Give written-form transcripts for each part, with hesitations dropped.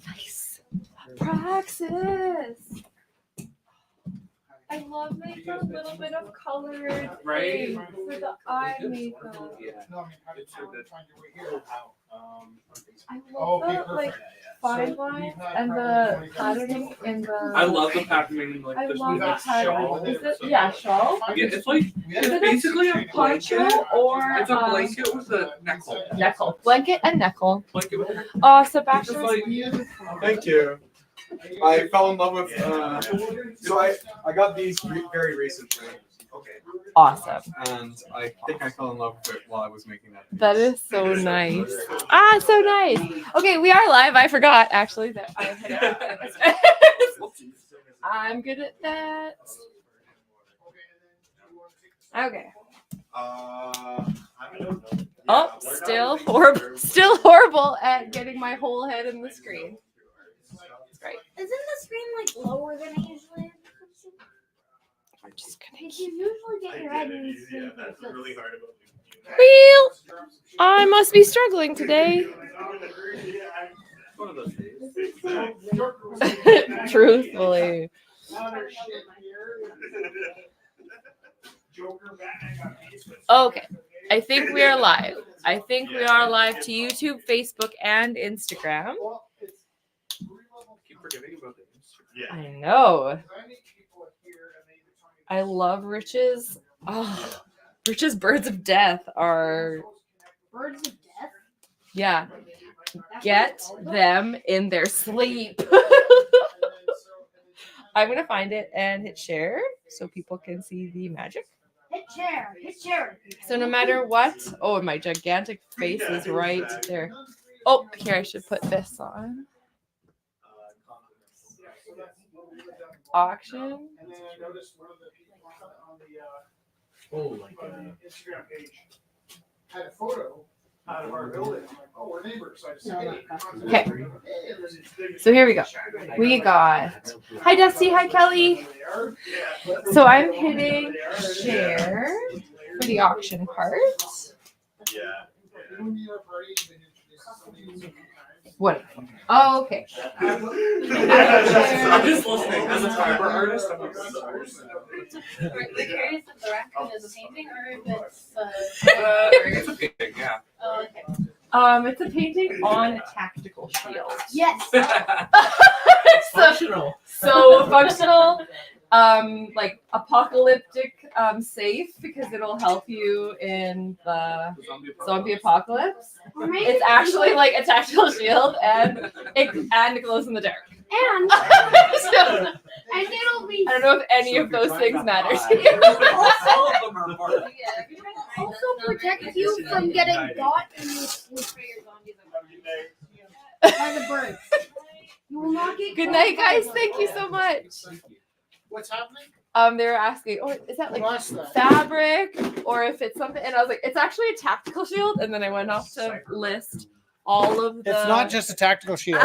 Nice. Praxis. I love making a little bit of colored Right? things for the eye makeup. I love the like fine lines and the patterning in the. I love the patterning, like I this love the like pattern. shawl. Is it shawl? Yeah, it's like Is it's it basically a poncho blanket. or It's a blanket with a neckle. neckle? Blanket and neckle. Blanket with a neckle. Oh, Sebastian, Just like- it's beautiful. Thank you. I fell in love with. So I got these very recently. Okay. Awesome. And I think I fell in love with it while I was making that. That is so nice. Ah, so nice. Okay, we are live. I forgot actually that I had. I'm good at that. Okay. Oh, still horrible. Still horrible at getting my whole head in the screen. Right. Isn't the screen like lower than I usually am? I'm just gonna. Because you usually get your head in the screen. Well, I must be struggling today. One of those days. Truthfully. Okay. I think we are live. I think we are live to YouTube, Facebook, and Instagram. Keep forgetting about the Instagram. I know. I love Rich's. Oh, Rich's Birds of Death are. Birds of death? Yeah. Get them in their sleep. I'm going to find it and hit share so people can see the magic. Hit chair. Hit chair. So no matter what, oh, my gigantic face is right there. Oh, here, I should put this on. Auction. And then I noticed one of the people on the Instagram page had a photo out of our building. I'm like, oh, we're neighbors. So I just said, hey, Okay. So here we go. We got. Hi, Dusty. Hi, Kelly. So I'm hitting share for the auction part. What? Oh, okay. I'm just listening. As a fiber artist, I'm a fiber artist. We're curious if the raccoon is a painting or if it's It's a painting, yeah. oh, okay. It's a painting on a tactical shield. Yes. So functional, like apocalyptic, safe because it'll help you in the zombie apocalypse. Or maybe It's actually like a tactical shield and it glows in the dark. and So, and it'll be I don't know if any of those things matter to you. All of them are part of it. also protect you from getting got in your sleep by the birds. You will not get Good caught night, by guys. the Thank you so much. What's happening? They were asking, oh, is that like What's that? fabric or if it's something? And I was like, it's actually a tactical shield. And then I went off to list all of the. It's not just a tactical shield.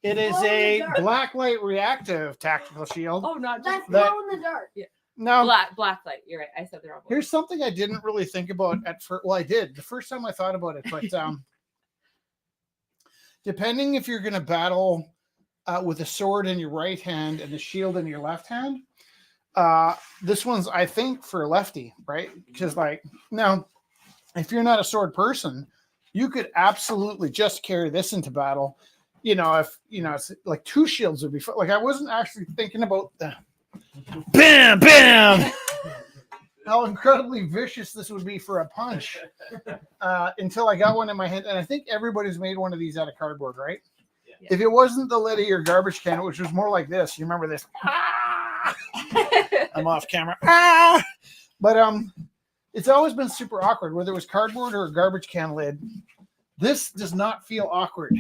It is a blacklight reactive tactical shield. Oh, not just That's glow in the dark. Now, black light. You're right. I said the wrong word. here's something I didn't really think about at first. Well, I did the first time I thought about it, but depending if you're going to battle with a sword in your right hand and the shield in your left hand, this one's I think for lefty, right? Because like now, if you're not a sword person, you could absolutely just carry this into battle. You know, if you know, it's like two shields would be like I wasn't actually thinking about the bam, bam. How incredibly vicious this would be for a punch until I got one in my hand. And I think everybody's made one of these out of cardboard, right? Yeah. If it wasn't the lid of your garbage can, which was more like this, you remember this? Ah! I'm off camera. Ah! But it's always been super awkward, whether it was cardboard or a garbage can lid. This does not feel awkward.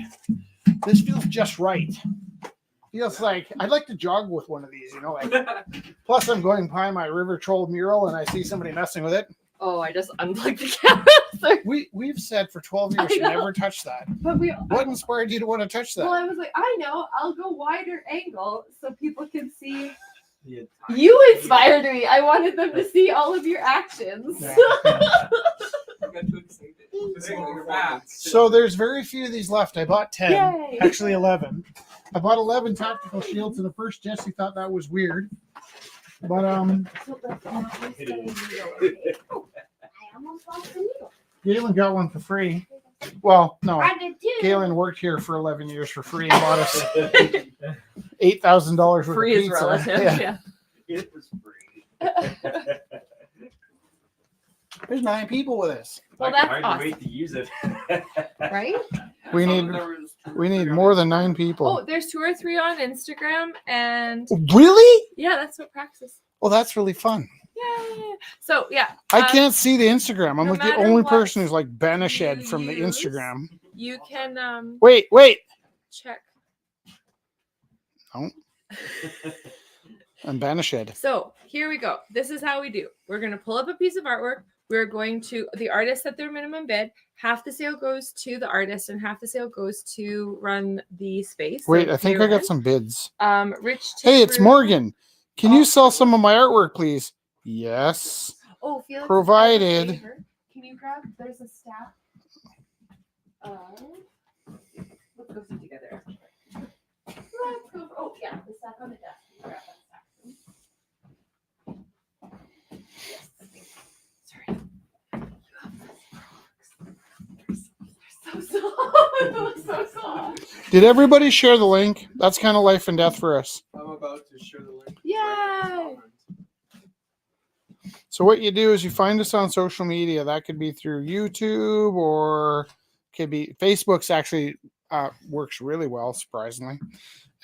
This feels just right. Feels like I'd like to jog with one of these, you know, like plus I'm going by my River Troll mural and I see somebody messing with it. Oh, I just unplugged the camera. Sorry. We've said for 12 years I you know. never touch that. But What inspired you to want to touch well, that? I was like, I know, I'll go wider angle so people can see You inspired me. I wanted them to see all of your actions. So there's very few of these left. I bought 10. Yay. Actually 11. I bought 11 tactical shields, and at first Jesse thought that was weird. But I almost lost the needle. Galen got one for free. Well, no. I did too. Galen worked here for 11 years for free and bought us $8,000 worth Free of is pizza. relative. Yeah. Yeah. It was free. There's 9 people with us. Well, I can that's hardly awesome. wait to use it. Right? We need more than 9 people. Oh, there's 2 or 3 on Instagram, and Really? yeah, that's what Praxis. Well, that's really fun. Yay! So yeah, I can't see the Instagram. I'm no like the matter only what person who's like Banished you from the use, Instagram. You can Wait. check. I'm Banished. So here we go. This is how we do. We're gonna pull up a piece of artwork. We're going to the artist set their minimum bid. Half the sale goes to the artist, and half the sale goes to run the space. Wait, So I think I got some bids. Rich. Hey, it's Tabru- Morgan. Can you sell some of my artwork, please? Yes. Oh, Felix, Provided. I have a favor. Can you grab? There's a stack. Let's go sit together. Let's go. Oh yeah, the stack on the desk. Grab that stack. Yes. Sorry. They're so soft. They look so soft. Did everybody share the link? That's kind of life and death for us. I'm about to share the link. Yay! So what you do is you find us on social media. That could be through YouTube or could be Facebook's actually works really well, surprisingly.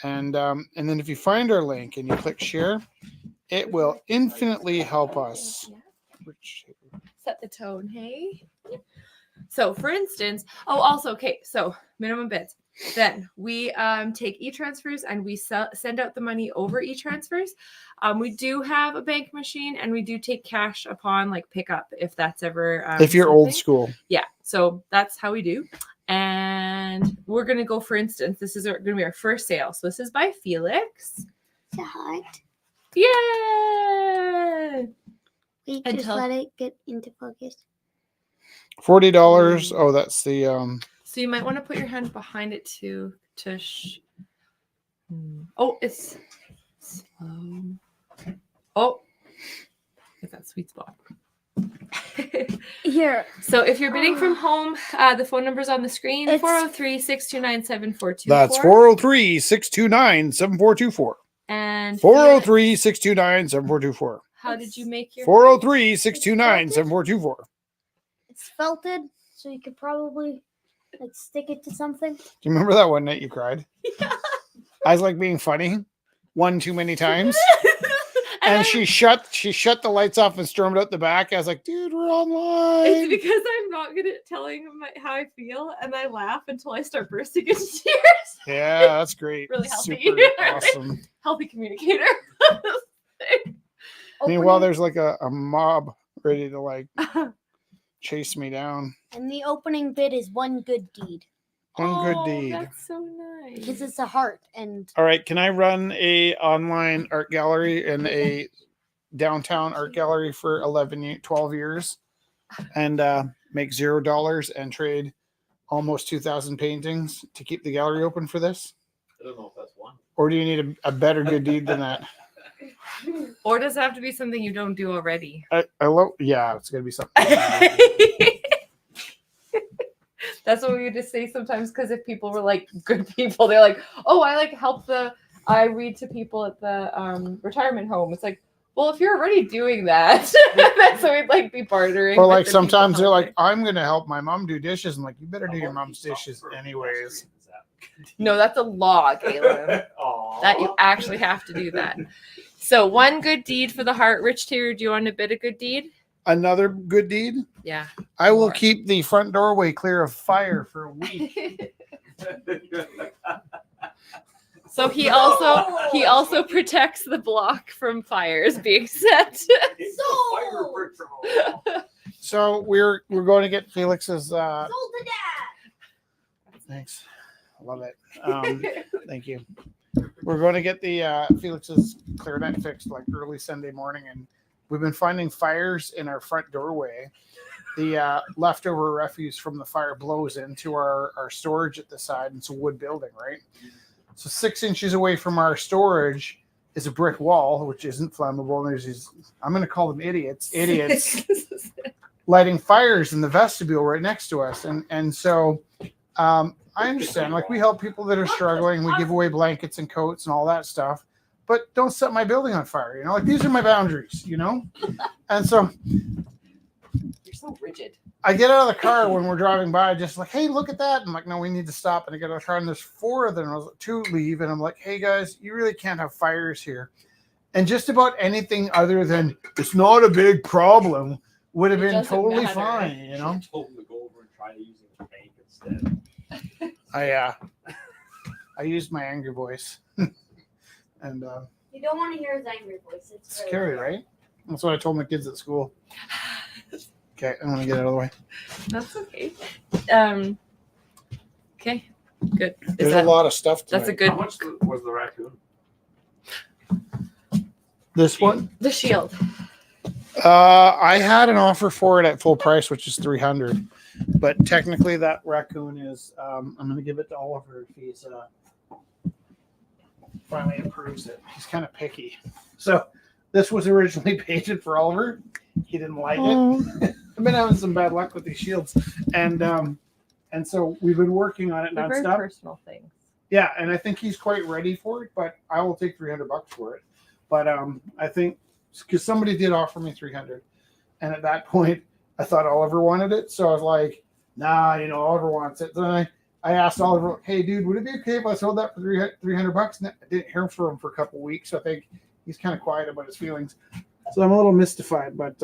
And then if you find our link and you click share, it will infinitely help us. Set the tone, hey? So for instance, also, okay, so minimum bids. Then we take e-transfers and we send out the money over e-transfers. We do have a bank machine and we do take cash upon like pickup if that's ever If you're old something. school. Yeah, so that's how we do. And we're gonna go, for instance, this is gonna be our first sale. So this is by Felix. It's a heart. Yay! Wait, And just tell- let it get into focus. $40. Oh, that's the So you might want to put your hand behind it Oh, it's slow. Oh, get that sweet spot. Here. So if you're bidding from home, the phone number's on the screen. It's- 403-629-7424. That's 403-629-7424. And 403-629-7424. how did you make your 403-629-7424. It's felted, so you could probably like stick it to something. Do you remember that one night you cried? Yeah. I was like being funny one too many times. And I- she shut the lights off and stormed out the back. I was like, dude, we're It's online. because I'm not good at telling how I feel, and I laugh until I start bursting into tears. Yeah, that's great. Really healthy. Super awesome. Healthy communicator. Meanwhile, there's like a mob ready to like chase me down. And the opening bid is one good deed One good deed. That's so nice. because it's a heart. And All right, can I run a online art gallery and a downtown art gallery for 12 years and make $0 and trade almost 2,000 paintings to keep the gallery open for this? I don't know if that's one. Or do you need a better good deed than that? Or does it have to be something you don't do already? I love, yeah, it's gonna be something. That's what we would just say sometimes, because if people were like good people, they're like, oh, I like help I read to people at the retirement home. It's like, well, if you're already doing that, that's what we'd like be bartering. Or with like the people sometimes they're like, helping. I'm gonna help my mom do dishes. I'm like, you better do your mom's dishes anyways. No, that's a law, Galen. That you actually have to do that. So one good deed for the heart. Rich Taylor, do you want to bid a good deed? Another good deed. Yeah. I will More. keep the front doorway clear of fire for a week. So he also protects the block from fires being set. So we're going to get Felix's. sold to dad. Thanks, I love it. Thank you. we're going to get the Felix's clarinet fixed like early Sunday morning, and we've been finding fires in our front doorway. The leftover refuse from the fire blows into our storage at the side. It's a wood building, right? So 6 inches away from our storage is a brick wall, which isn't flammable. And there's these, I'm going to call them idiots, lighting fires in the vestibule right next to us. And so I understand, like we help people that are struggling. We give away blankets and coats and all that stuff, but don't set my building on fire. You know, like these are my boundaries, you know? And so You're so rigid. I get out of the car when we're driving by, just like, hey, look at that. I'm like, no, we need to stop. And I get out of the car, and there's 4 of them. I was like, 2 leave. And I'm like, hey, guys, you really can't have fires here. And just about anything other than it's not a big problem would have It been doesn't totally matter. fine, you know? I told him to go over and try using the bank instead. I used my angry voice. And You don't want to hear his angry voice. it's scary, right? That's what I told my kids at school. Okay, I'm gonna get out of the way. That's okay. Okay, good. There's a lot of stuff tonight. That's a good. How much was the raccoon? This one? The shield. I had an offer for it at full price, which is $300. But technically, that raccoon is. I'm going to give it to Oliver if he's finally approves it. He's kind of picky. So this was originally painted for Oliver. He didn't like it. I've been having some bad luck with these shields, and so we've been working on it They're very nonstop. personal things. Yeah, and I think he's quite ready for it. But I will take $300 for it. But I think because somebody did offer me $300, and at that point I thought Oliver wanted it, so I was like, nah, you know, Oliver wants it. Then I asked Oliver, hey dude, would it be okay if I sold that for $300? And I didn't hear from him for a couple of weeks, so I think he's kind of quiet about his feelings. So I'm a little mystified, but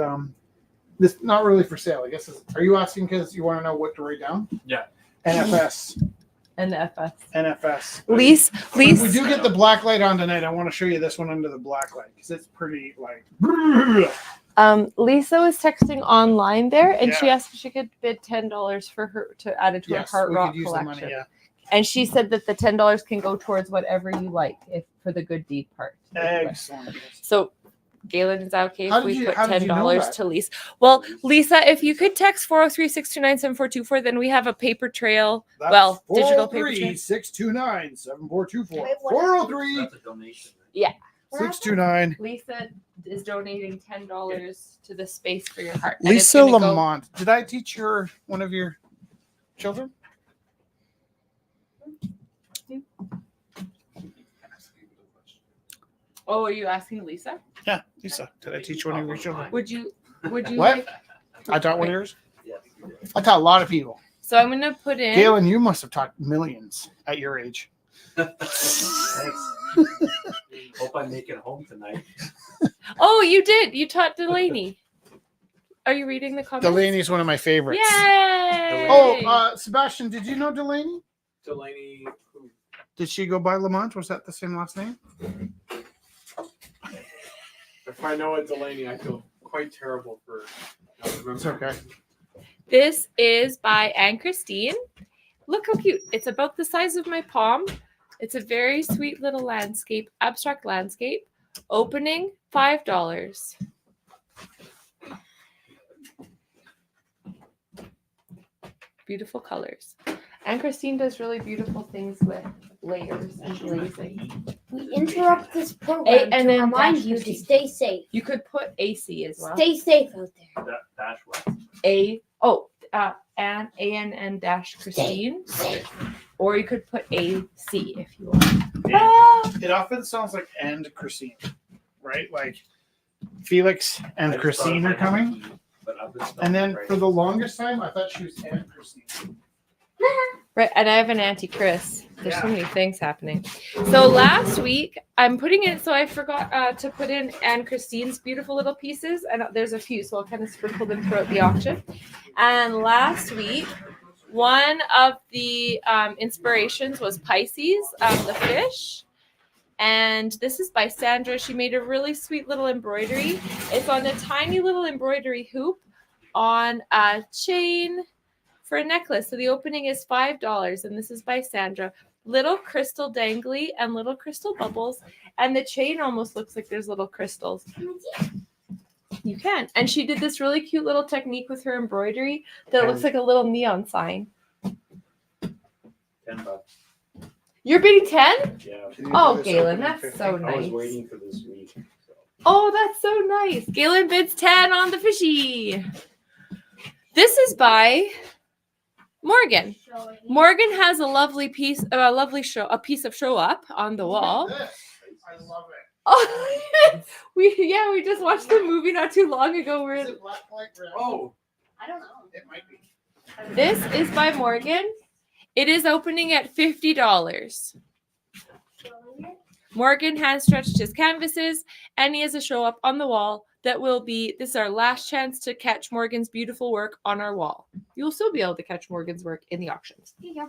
this not really for sale. I guess. Are you asking because you want to know what to write down? Yeah. NFS. NFS. When we Lease. do get the black light on tonight, I want to show you this one under the black light because it's pretty like. Lisa was texting online there, and she Yeah. asked if she could bid $10 for her to add it to Yes, her Heart we Rock could use the collection. money. Yeah. And she said that the $10 can go towards whatever you like, if for the good deed part. Excellent. So, Galen, is that okay How if did we you- put how did you know $10 that? to Lisa? Well, Lisa, if you could text 403-629-7424, then we have a paper trail. That's Well, digital paper 403-629-7424. Wait, what? 403 That's a donation. 629. Lisa is donating $10 to the Space for Your Heart. And it's Lisa gonna go- Lamont. Did I teach her one of your children? Oh, are you asking Lisa? Yeah, Lisa. Did I teach one of your children? Would you What? like? I taught one of yours. Yeah. I taught a lot of people. So I'm gonna put in. Galen, you must have taught millions at your age. Thanks. Hope I make it home tonight. Oh, you did. You taught Delaney. Are you reading the comments? Delaney's one of my favorites. Yay! Oh, Sebastian, did you know Delaney? Delaney, who? Did she go by Lamont? Was that the same last name? If I know it, Delaney, I feel quite terrible for not remembering. It's okay. This is by Anne Christine. Look how cute. It's about the size of my palm. It's a very sweet little landscape, abstract landscape. Opening $5. Beautiful colors. Anne Christine does really beautiful things with layers and glazing. We interrupt this program And to then remind dash you to 15. stay safe. You could put AC as well. Stay safe out there. Dash what? ANN dash Christine. Safe. Or you could put AC if you want. It often sounds like and Christine, right? Like Felix and I just Christine thought are if I had coming. a key, but I've been spelling And then it right. for the longest time, I thought she was and Christine. Right, and I have an Auntie Chris. There's so Yeah. many things happening. So last week, I'm putting in, so I forgot to put in Anne Christine's beautiful little pieces, and there's a few, so I'll kind of sprinkle them throughout the auction. And last week, one of the inspirations was Pisces, the fish. And this is by Sandra. She made a really sweet little embroidery. It's on a tiny little embroidery hoop on a chain. for a necklace. So the opening is $5, and this is by Sandra. Little crystal dangly and little crystal bubbles, and the chain almost looks like there's little crystals. You can. And she did this really cute little technique with her embroidery that looks like a little neon sign. $10. You're bidding 10? Yeah. Oh, Galen, that's so I was nice. waiting for this week. So. Oh, that's so nice. Galen bids 10 on the fishy. This is by Morgan. Morgan has a piece of show up on the wall. I love it. Oh, we just watched the movie not too long ago. Is it black, white, red? Oh, I don't know. It might be. This is by Morgan. It is opening at $50. Morgan has stretched his canvases, and he has a show up on the wall that will be, this is our last chance to catch Morgan's beautiful work on our wall. You'll still be able to catch Morgan's work in the auctions. Yeah.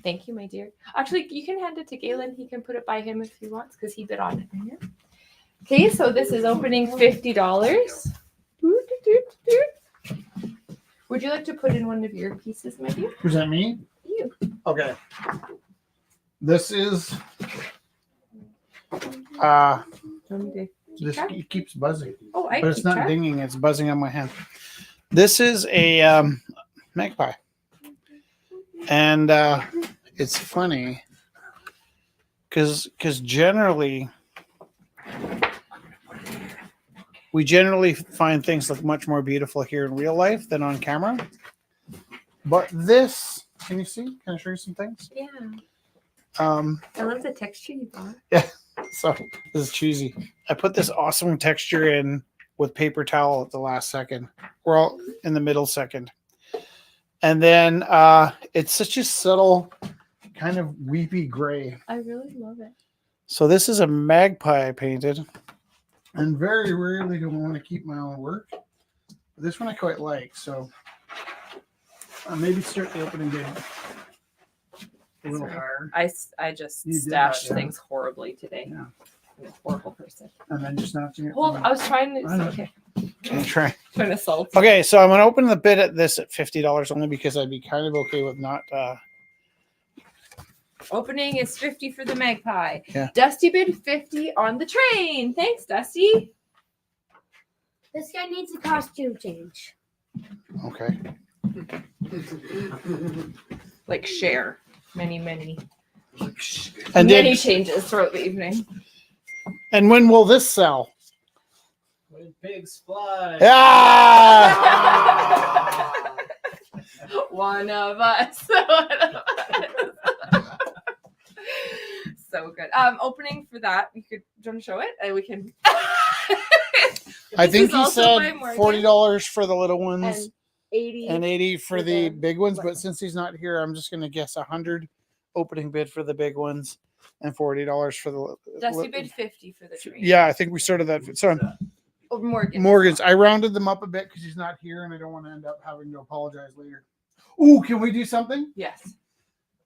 Thank you, my dear. Actually, you can hand it to Galen. He can put it by him if he wants, because he bid on it. Okay, so this is opening $50. Would you like to put in one of your pieces, my dear? Who's that, me? You. Okay. This is this it keeps buzzing. Oh, I But it's keep not track. dinging, it's buzzing on my hand. This is a magpie. And it's funny because generally we generally find things look much more beautiful here in real life than on camera. But this, can you see? Can I show you some things? Yeah. I love the texture you bought. So this is cheesy. I put this awesome texture in with paper towel at the last second. We're all in the middle second. And then it's such a subtle kind of weepy gray. I really love it. So this is a magpie I painted. And very rarely do I want to keep my own work. This one I quite like. So maybe start the opening bid a little higher. I just You did stashed that, yeah. things horribly today. Yeah. I'm a horrible person. And then just notching it. Hold, I was trying I know. to. Okay, And try. trying to solve. Okay, so I'm going to open the bid at this at $50 only because I'd be kind of okay with not. Opening is $50 for the magpie. Yeah. Dusty bid $50 on the train. Thanks, Dusty. This guy needs a costume change. Okay. Like share many And then, changes throughout the evening. and when will this sell? When pigs fly. Ah! One of us. So good. Opening for that. You could, do you want to show it? And we can. I This think is he also said by Morgan. $40 for the little ones And 80. and 80 for for the the- big ones. But right. since he's not here, I'm just going to guess 100 opening bid for the big ones and $40 for the. Dusty bid $50 for the train. Yeah, I think we started that. So Oh, Morgan. Morgan's. I rounded them up a bit because he's not here, and I don't want to end up having to apologize later. Ooh, can we do something? Yes.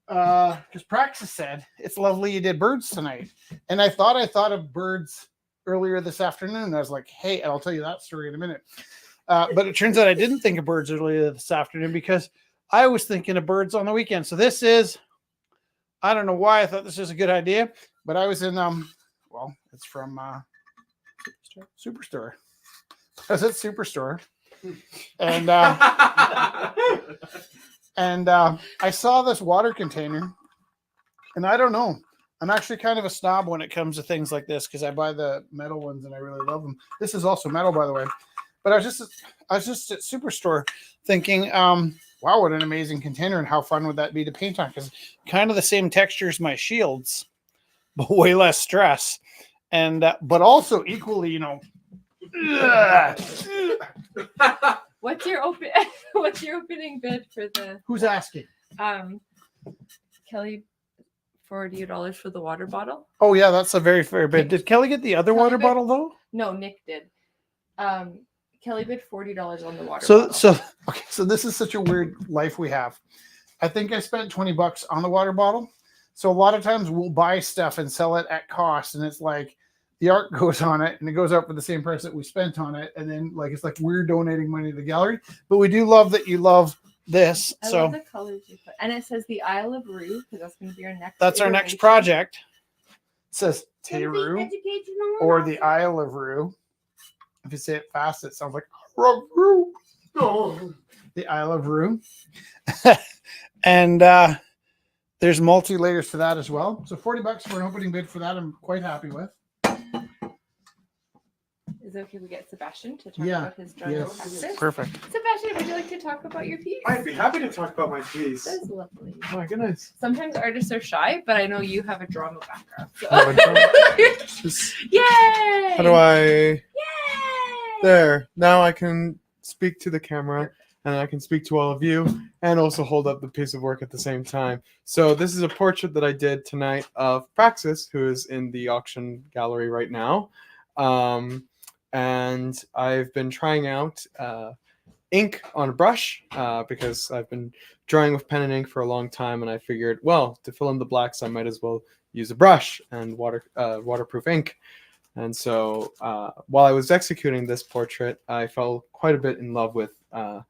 Because Praxis said it's lovely you did birds tonight, and I thought of birds earlier this afternoon. I was like, hey, and I'll tell you that story in a minute. But it turns out I didn't think of birds earlier this afternoon because I was thinking of birds on the weekend. So this is, I don't know why I thought this was a good idea, but I was in well, it's from Superstore. I was at Superstore, and I saw this water container, and I don't know. I'm actually kind of a snob when it comes to things like this because I buy the metal ones and I really love them. This is also metal, by the way. But I was just at Superstore thinking, wow, what an amazing container, and how fun would that be to paint on? Because kind of the same texture as my shields, but way less stress, and but also equally, you know. What's your opening bid for the Who's asking? Kelly $40 for the water bottle? Oh yeah, that's a very fair bid. Did Kelly get the other Kelly water bid- bottle though? No, Nick did. Kelly bid $40 on the water So bottle. okay, so this is such a weird life we have. I think I spent $20 on the water bottle. So a lot of times we'll buy stuff and sell it at cost, and it's like the art goes on it and it goes up for the same price that we spent on it, and then like it's like we're donating money to the gallery. But we do love that you love this. I So love the colors you put. And it says the Isle of Rue, because that's going to be our next. that's our next iteration. project. It says Can it be Teru educational or enough? the Isle of Rue. If you say it fast, it sounds like Rue. The Isle of Rue. And there's multi layers to that as well. So $40 for an opening bid for that. I'm quite happy with. Is it okay we get Sebastian to talk Yeah, about his drawing yes. practice? Perfect. Sebastian, would you like to talk about your piece? I'd be happy to talk about my piece. That's lovely. Oh my goodness. Sometimes artists are shy, but I know you have a drama background. So. Oh, Yay! How do I? Yay! There. Now I can speak to the camera and I can speak to all of you and also hold up the piece of work at the same time. So this is a portrait that I did tonight of Praxis, who is in the auction gallery right now. And I've been trying out ink on a brush because I've been drawing with pen and ink for a long time, and I figured, well, to fill in the blacks, I might as well use a brush and waterproof ink. And so while I was executing this portrait, I fell quite a bit in love with the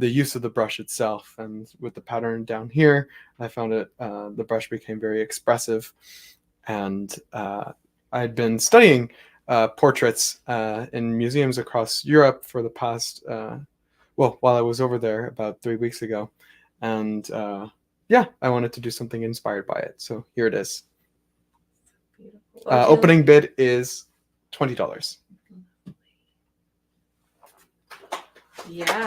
use of the brush itself. And with the pattern down here, I found it the brush became very expressive. And I'd been studying portraits in museums across Europe for the past, while I was over there about 3 weeks ago. And yeah, I wanted to do something inspired by it. So here it is. Opening bid is $20. Yeah.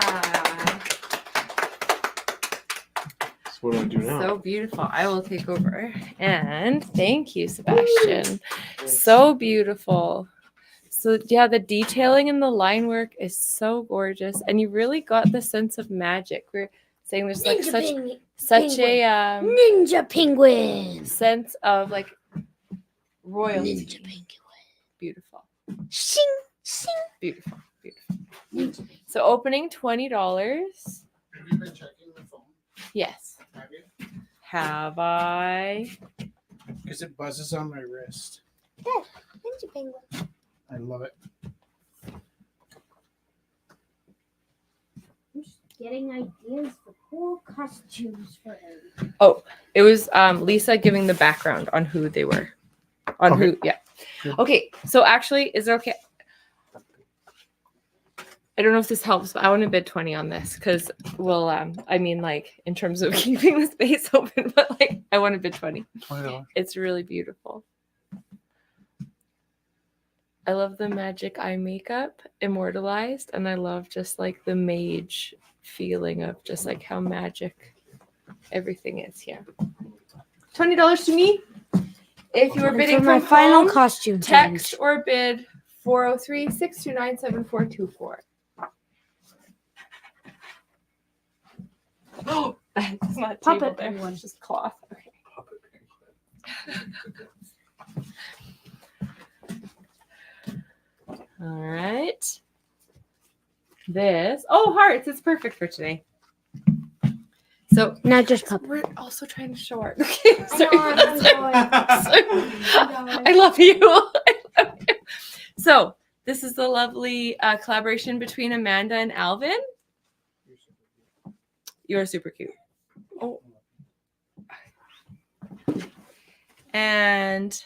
So what do I do now? So beautiful. I will take over. And thank you, Sebastian. So beautiful. So yeah, the detailing and the line work is so gorgeous. And you really got the sense of magic. We're saying there's like such a Ninja penguin. sense of like royalty. Ninja penguin. Beautiful. Sing, sing. Beautiful. Beautiful. So opening $20. Have you been checking the phone? Yes. Have you? Have I? Because it buzzes on my wrist. Ninja penguin. I love it. I'm just getting ideas for cool costumes for him. It was Lisa giving the background on who they were. On Okay. who, yeah. Good. Okay, so actually, is it okay? I don't know if this helps, but I want to bid 20 on this because we'll, I mean, like, in terms of keeping the space open, but like, I want to bid 20. $20. It's really beautiful. I love the magic eye makeup immortalized, and I love just like the mage feeling of just like how magic everything is here. $20 to me. If you were And bidding for my from final home, costume text change. or bid 403-629-7424. Oh, it's not a table Puppet there. penguin. It's just cloth. Okay. All right. This. Oh, hearts. It's perfect for today. So Not just puppet. we're also trying to show art. Okay. I know, I'm going. I love you. I love you. So this is the lovely collaboration between Amanda and Alvin. You're super cute. Oh. And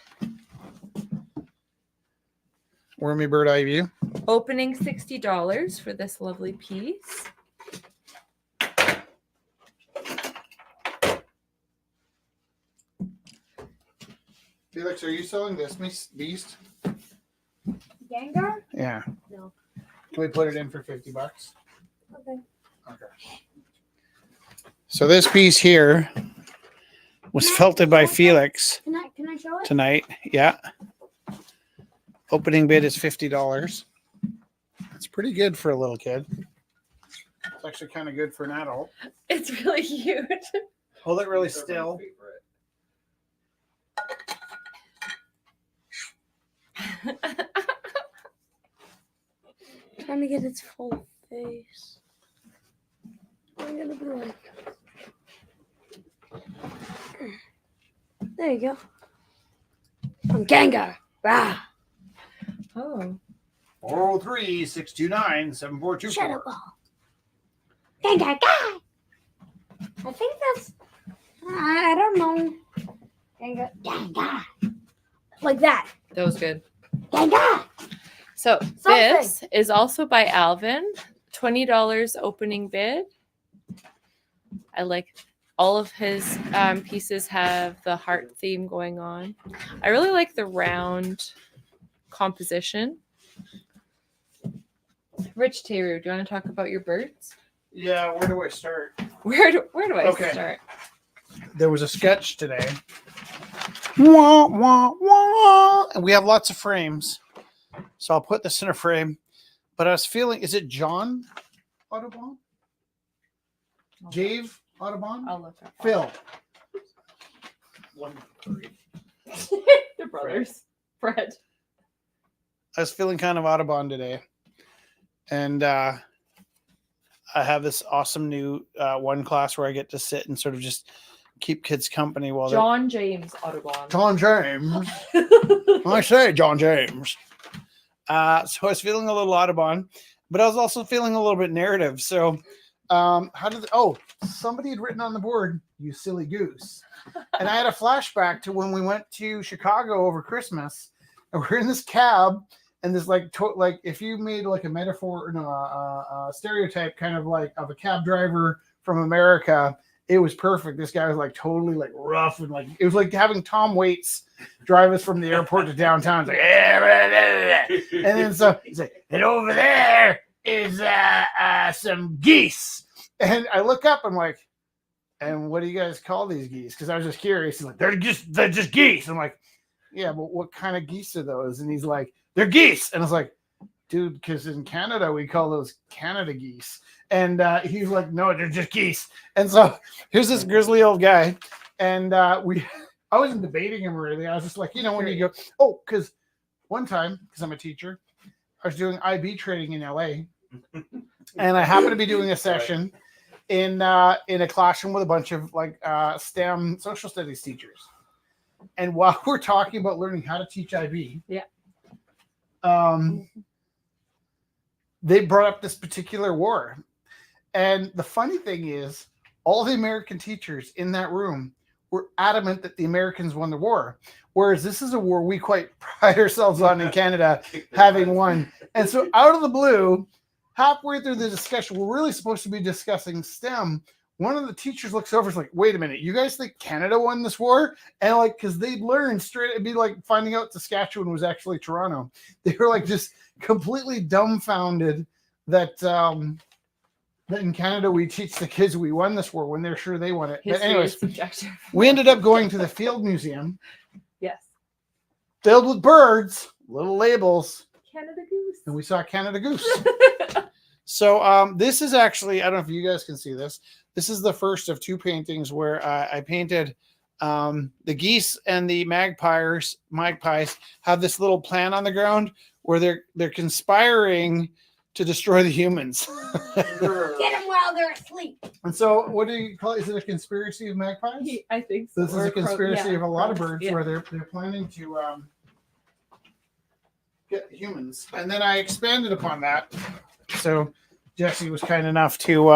Wormy bird eye view. opening $60 for this lovely piece. Felix, are you selling this beast? Gengar? Yeah. No. Can we put it in for $50? Okay. Okay. So this piece here was felted by Felix Can I show it? tonight. Yeah. Opening bid is $50. That's pretty good for a little kid. It's actually kind of good for an adult. It's really cute. Hold it really still. Trying to get its full face. I'm gonna be like. There you go. I'm Gengar. Rah. Oh. 403-629-7424. Shadow Ball. Gengar guy. I think that's. I don't know. Ganga. Ganga. Like that. That was good. Ganga. So Something. this is also by Alvin. $20 opening bid. I like all of his pieces have the heart theme going on. I really like the round composition. Rich Taylor, do you want to talk about your birds? Yeah, where do I start? Where do I Okay. start? There was a sketch today. Wah, wah, wah. And we have lots of frames. So I'll put this in a frame. But I was feeling, is it John Audubon? Jave Audubon? I'll look up. Phil. They're brothers. Fred. I was feeling kind of Audubon today. And I have this awesome new one class where I get to sit and sort of just keep kids company while John James Audubon. John James. I say John James. So I was feeling a little Audubon, but I was also feeling a little bit narrative. So somebody had written on the board, "You silly goose." And I had a flashback to when we went to Chicago over Christmas, and we're in this cab, and there's like if you made like a metaphor, a stereotype kind of like of a cab driver from America, it was perfect. This guy was like totally like rough and like it was like having Tom Waits drive us from the airport to downtown. It's like, and then so he's like, and over there is some geese. And I look up, I'm like, and what do you guys call these geese? Because I was just curious. He's like, they're just geese. I'm like, yeah, but what kind of geese are those? And he's like, they're geese. And I was like, dude, because in Canada we call those Canada geese. And he's like, no, they're just geese. And so here's this grizzly old guy. And I wasn't debating him really. I was just like, when you go, because one time, because I'm a teacher, I was doing IB training in LA. And I happened to be doing a session in a classroom with a bunch of like STEM social studies teachers. And while we're talking about learning how to teach IB, they brought up this particular war. And the funny thing is, all the American teachers in that room were adamant that the Americans won the war. Whereas this is a war we quite pride ourselves on in Canada having won. And so out of the blue, halfway through the discussion, we're really supposed to be discussing STEM. One of the teachers looks over and is like, wait a minute, you guys think Canada won this war? And like, because they'd learned straight, it'd be like finding out Saskatchewan was actually Toronto. They were like just completely dumbfounded that that in Canada we teach the kids we won this war when they're sure they won it. But anyways, we ended up going to the Field Museum. Yes. Filled with birds, little labels. Canada Goose. And we saw Canada Goose. So this is actually, I don't know if you guys can see this. This is the first of two paintings where I painted the geese and the magpies have this little plan on the ground where they're conspiring to destroy the humans. Get them while they're asleep. And so what do you call it? Is it a conspiracy of magpies? I think so. This is a conspiracy of a lot of birds yeah. where they're planning to get humans. And then I expanded upon that. So Jesse was kind enough to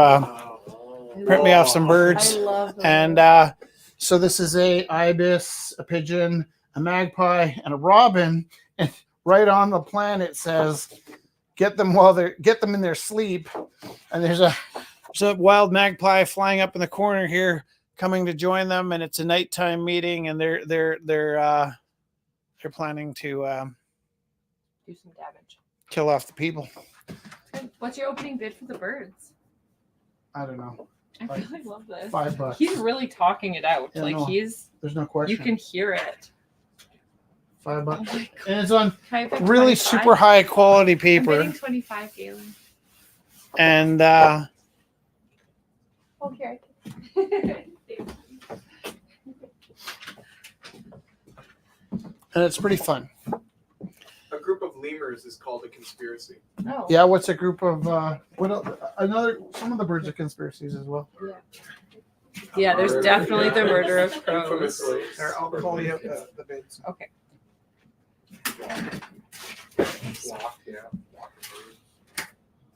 print me off some birds. I love them. And so this is a ibis, a pigeon, a magpie, and a robin. And right on the plan it says, get them in their sleep. And there's a wild magpie flying up in the corner here, coming to join them. And it's a nighttime meeting, and they're planning to do some damage. kill off the people. What's your opening bid for the birds? I don't know. I really love this. $5. He's really talking it out. Yeah, like no, he's, There's no question. you can hear it. $5. Oh my God. And it's on Can I pick really 25? super high quality I'm paper. bidding 25, Galen. And Oh, here. it's pretty fun. A group of lemurs is called a conspiracy. Oh. Yeah, what's a group of what else? Some of the birds are conspiracies as well. Yeah, there's definitely the murder of crows. Infamously. I'll call you the bids. Okay. Flock, yeah.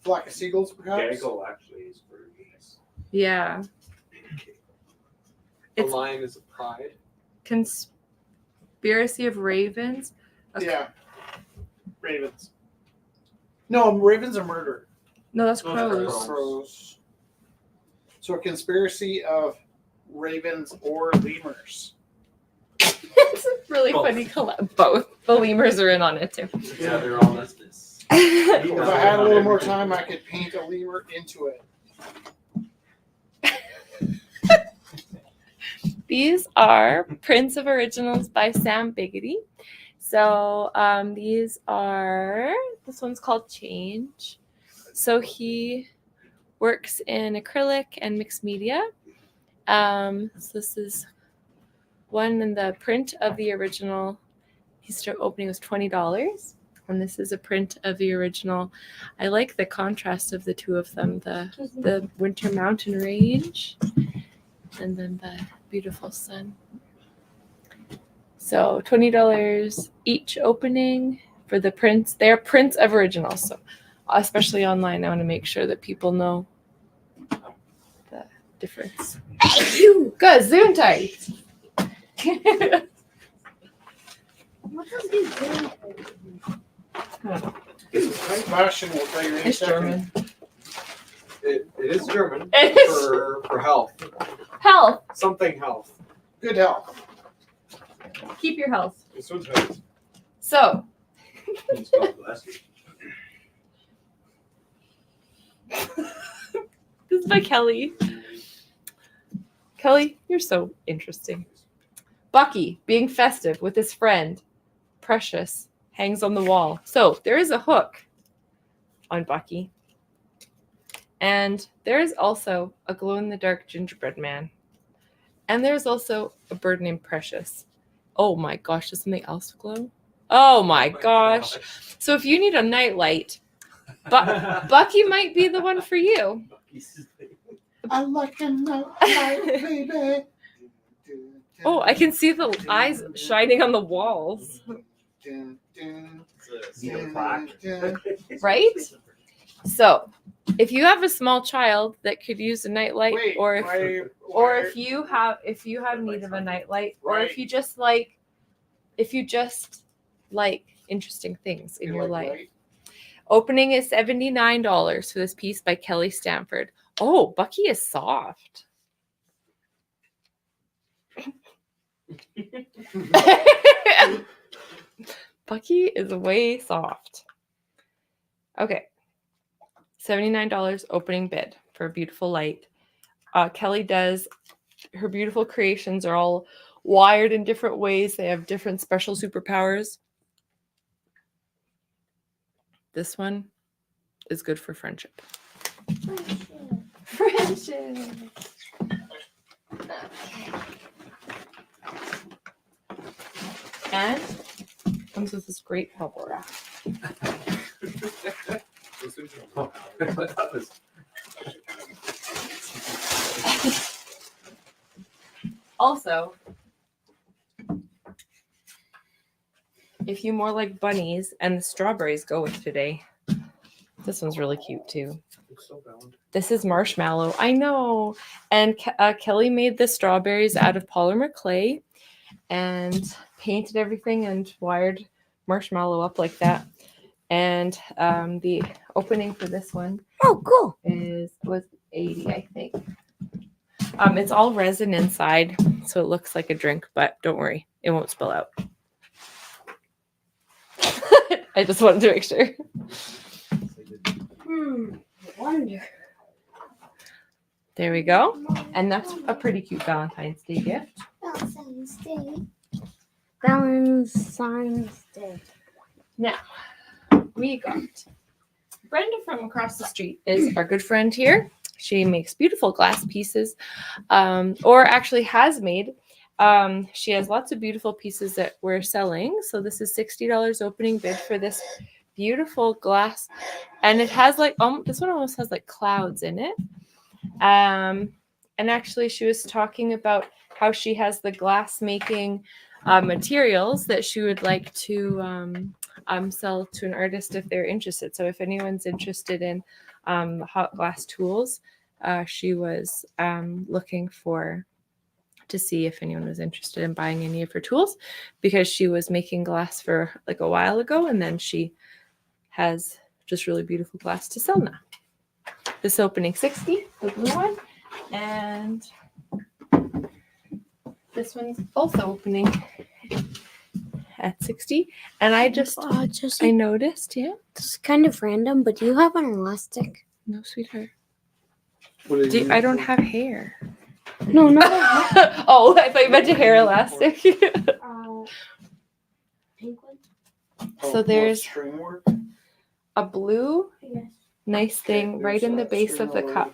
Flock of seagulls, perhaps. Gaggle actually is for geese. Yeah. The It's lion is a pride. Conspiracy of Ravens. Okay. Yeah. Ravens. No, ravens are murder. No, that's Those are crows. crows. Crows. So a conspiracy of ravens or lemurs. It's a really Both. funny collab. Both. The lemurs are in on it too. Yeah, they're all business. If I had a little more time, I could paint a lemur into it. These are prints of originals by Sam Biggity. So these are, this one's called Change. So he works in acrylic and mixed media. So this is one in the print of the original. His opening was $20. And this is a print of the original. I like the contrast of the two of them, the Winter Mountain Range and then the beautiful sun. So $20 each opening for the prints. They're prints of originals. So especially online, I want to make sure that people know the difference. Good, zoom tight. What does he do? Sebastian will tell you in a It's second. German. It is German It is. for health. Health. Something health. Good health. Keep your health. This one's health. So this is by Kelly. Kelly, you're so interesting. Bucky being festive with his friend, Precious, hangs on the wall. So there is a hook on Bucky. And there is also a glow-in-the-dark gingerbread man. And there's also a bird named Precious. Oh my gosh, does something else glow? Oh my gosh. So if you need a nightlight, Bucky might be the one for you. I like a night, baby. Oh, I can see the eyes shining on the walls, right? So, if you have a small child that could use a nightlight, Wait, or if why- if you have need of a nightlight, or Right. if you just like interesting things in you your like life. light? Opening is $79 for this piece by Kelly Stanford. Oh, Bucky is soft. Bucky is way soft. Okay. $79 opening bid for a beautiful light. Kelly does, her beautiful creations are all wired in different ways. They have different special superpowers. This one is good for friendship. Friendship. And comes with this great bubble wrap. Also, if you more like bunnies and the strawberries go with today, this one's really cute too. This is marshmallow. I know. And Kelly made the strawberries out of polymer clay and painted everything and wired marshmallow up like that. And the opening for this one Oh, cool. was $80, I think. It's all resin inside, so it looks like a drink, but don't worry, it won't spill out. I just wanted to make sure. Wonder. There we go. And that's a pretty cute Valentine's Day gift. Valentine's Day. Valentine's Day. Now, we got Brenda from across the street is our good friend here. She makes beautiful glass pieces, or actually has made. She has lots of beautiful pieces that we're selling. So this is $60 opening bid for this beautiful glass. And it has like, this one almost has like clouds in it. And actually she was talking about how she has the glass making materials that she would like to sell to an artist if they're interested. So if anyone's interested in hot glass tools, she was looking for to see if anyone was interested in buying any of her tools, because she was making glass for like a while ago, and then she has just really beautiful glass to sell now. This is opening 60, the blue one, and this one's also opening at 60. And I Jesse, noticed, yeah. this is kind of random, but do you have an elastic? No, sweetheart. What are you I don't have hair. No, no. Oh, I thought you meant a hair elastic. Pink one? So there's string work? a blue Yes. nice thing right in the base of the cup.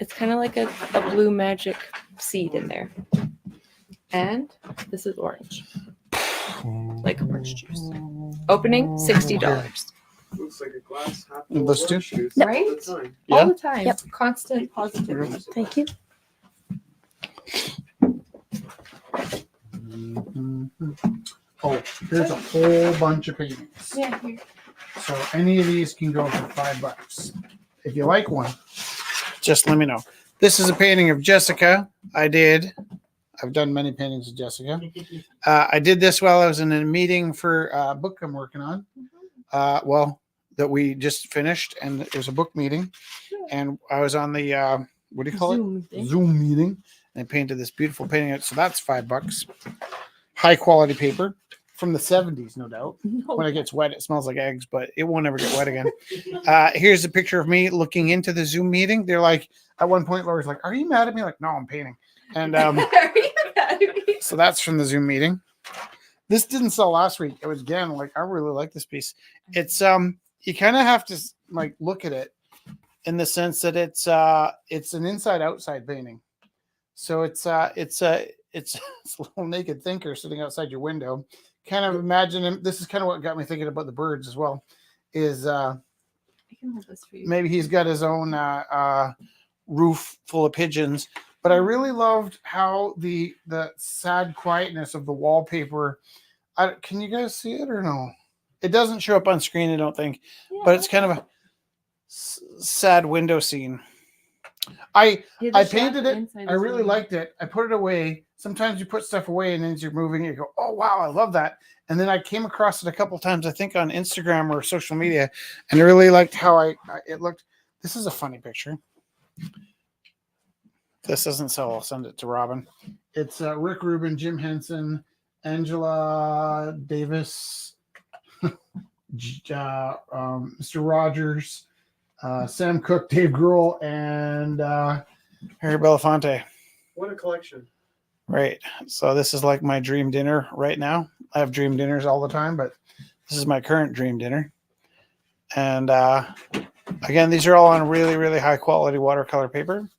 It's kind of like a blue magic seed in there. And this is orange. Like orange juice. Opening $60. Looks like a glass half Let's do- Right? All the time. All the time. Yep. Constant positivity. Thank you. Oh, here's a whole bunch of paintings. Yeah, here. So any of these can go for $5. If you like one, just let me know. This is a painting of Jessica. I've done many paintings of Jessica. I did this while I was in a meeting for a book I'm working on. That we just finished, and it was a book meeting. And I was on the, what do you call it? Zoom meeting. And I painted this beautiful painting. So that's $5. High quality paper from the 70s, no doubt. No. When it gets wet, it smells like eggs, but it won't ever get wet again. Here's a picture of me looking into the Zoom meeting. They're like, at one point, Laura's like, "Are you mad at me?" Like, "No, I'm painting." And Are you mad at me? so that's from the Zoom meeting. This didn't sell last week. It was again like, I really like this piece. It's you kind of have to like look at it in the sense that it's an inside outside painting. So it's a little naked thinker sitting outside your window. Kind of imagine him. This is kind of what got me thinking about the birds as well. Is I can hold this for you. maybe he's got his own roof full of pigeons. But I really loved how the sad quietness of the wallpaper. Can you guys see it or no? It doesn't show up on screen, I don't think. But it's kind of a sad window scene. I painted it. I really liked it. I put it away. Sometimes you put stuff away and then as you're moving, you go, "Oh, wow, I love that." And then I came across it a couple times, I think on Instagram or social media, and I really liked how it looked. This is a funny picture. This doesn't sell. I'll send it to Robin. It's Rick Rubin, Jim Henson, Angela Davis, Mr. Rogers, Sam Cooke, Dave Grohl, and Harry Belafonte. What a collection. Right. So this is like my dream dinner right now. I have dream dinners all the time, but this is my current dream dinner. And again, these are all on really, really high quality watercolor paper.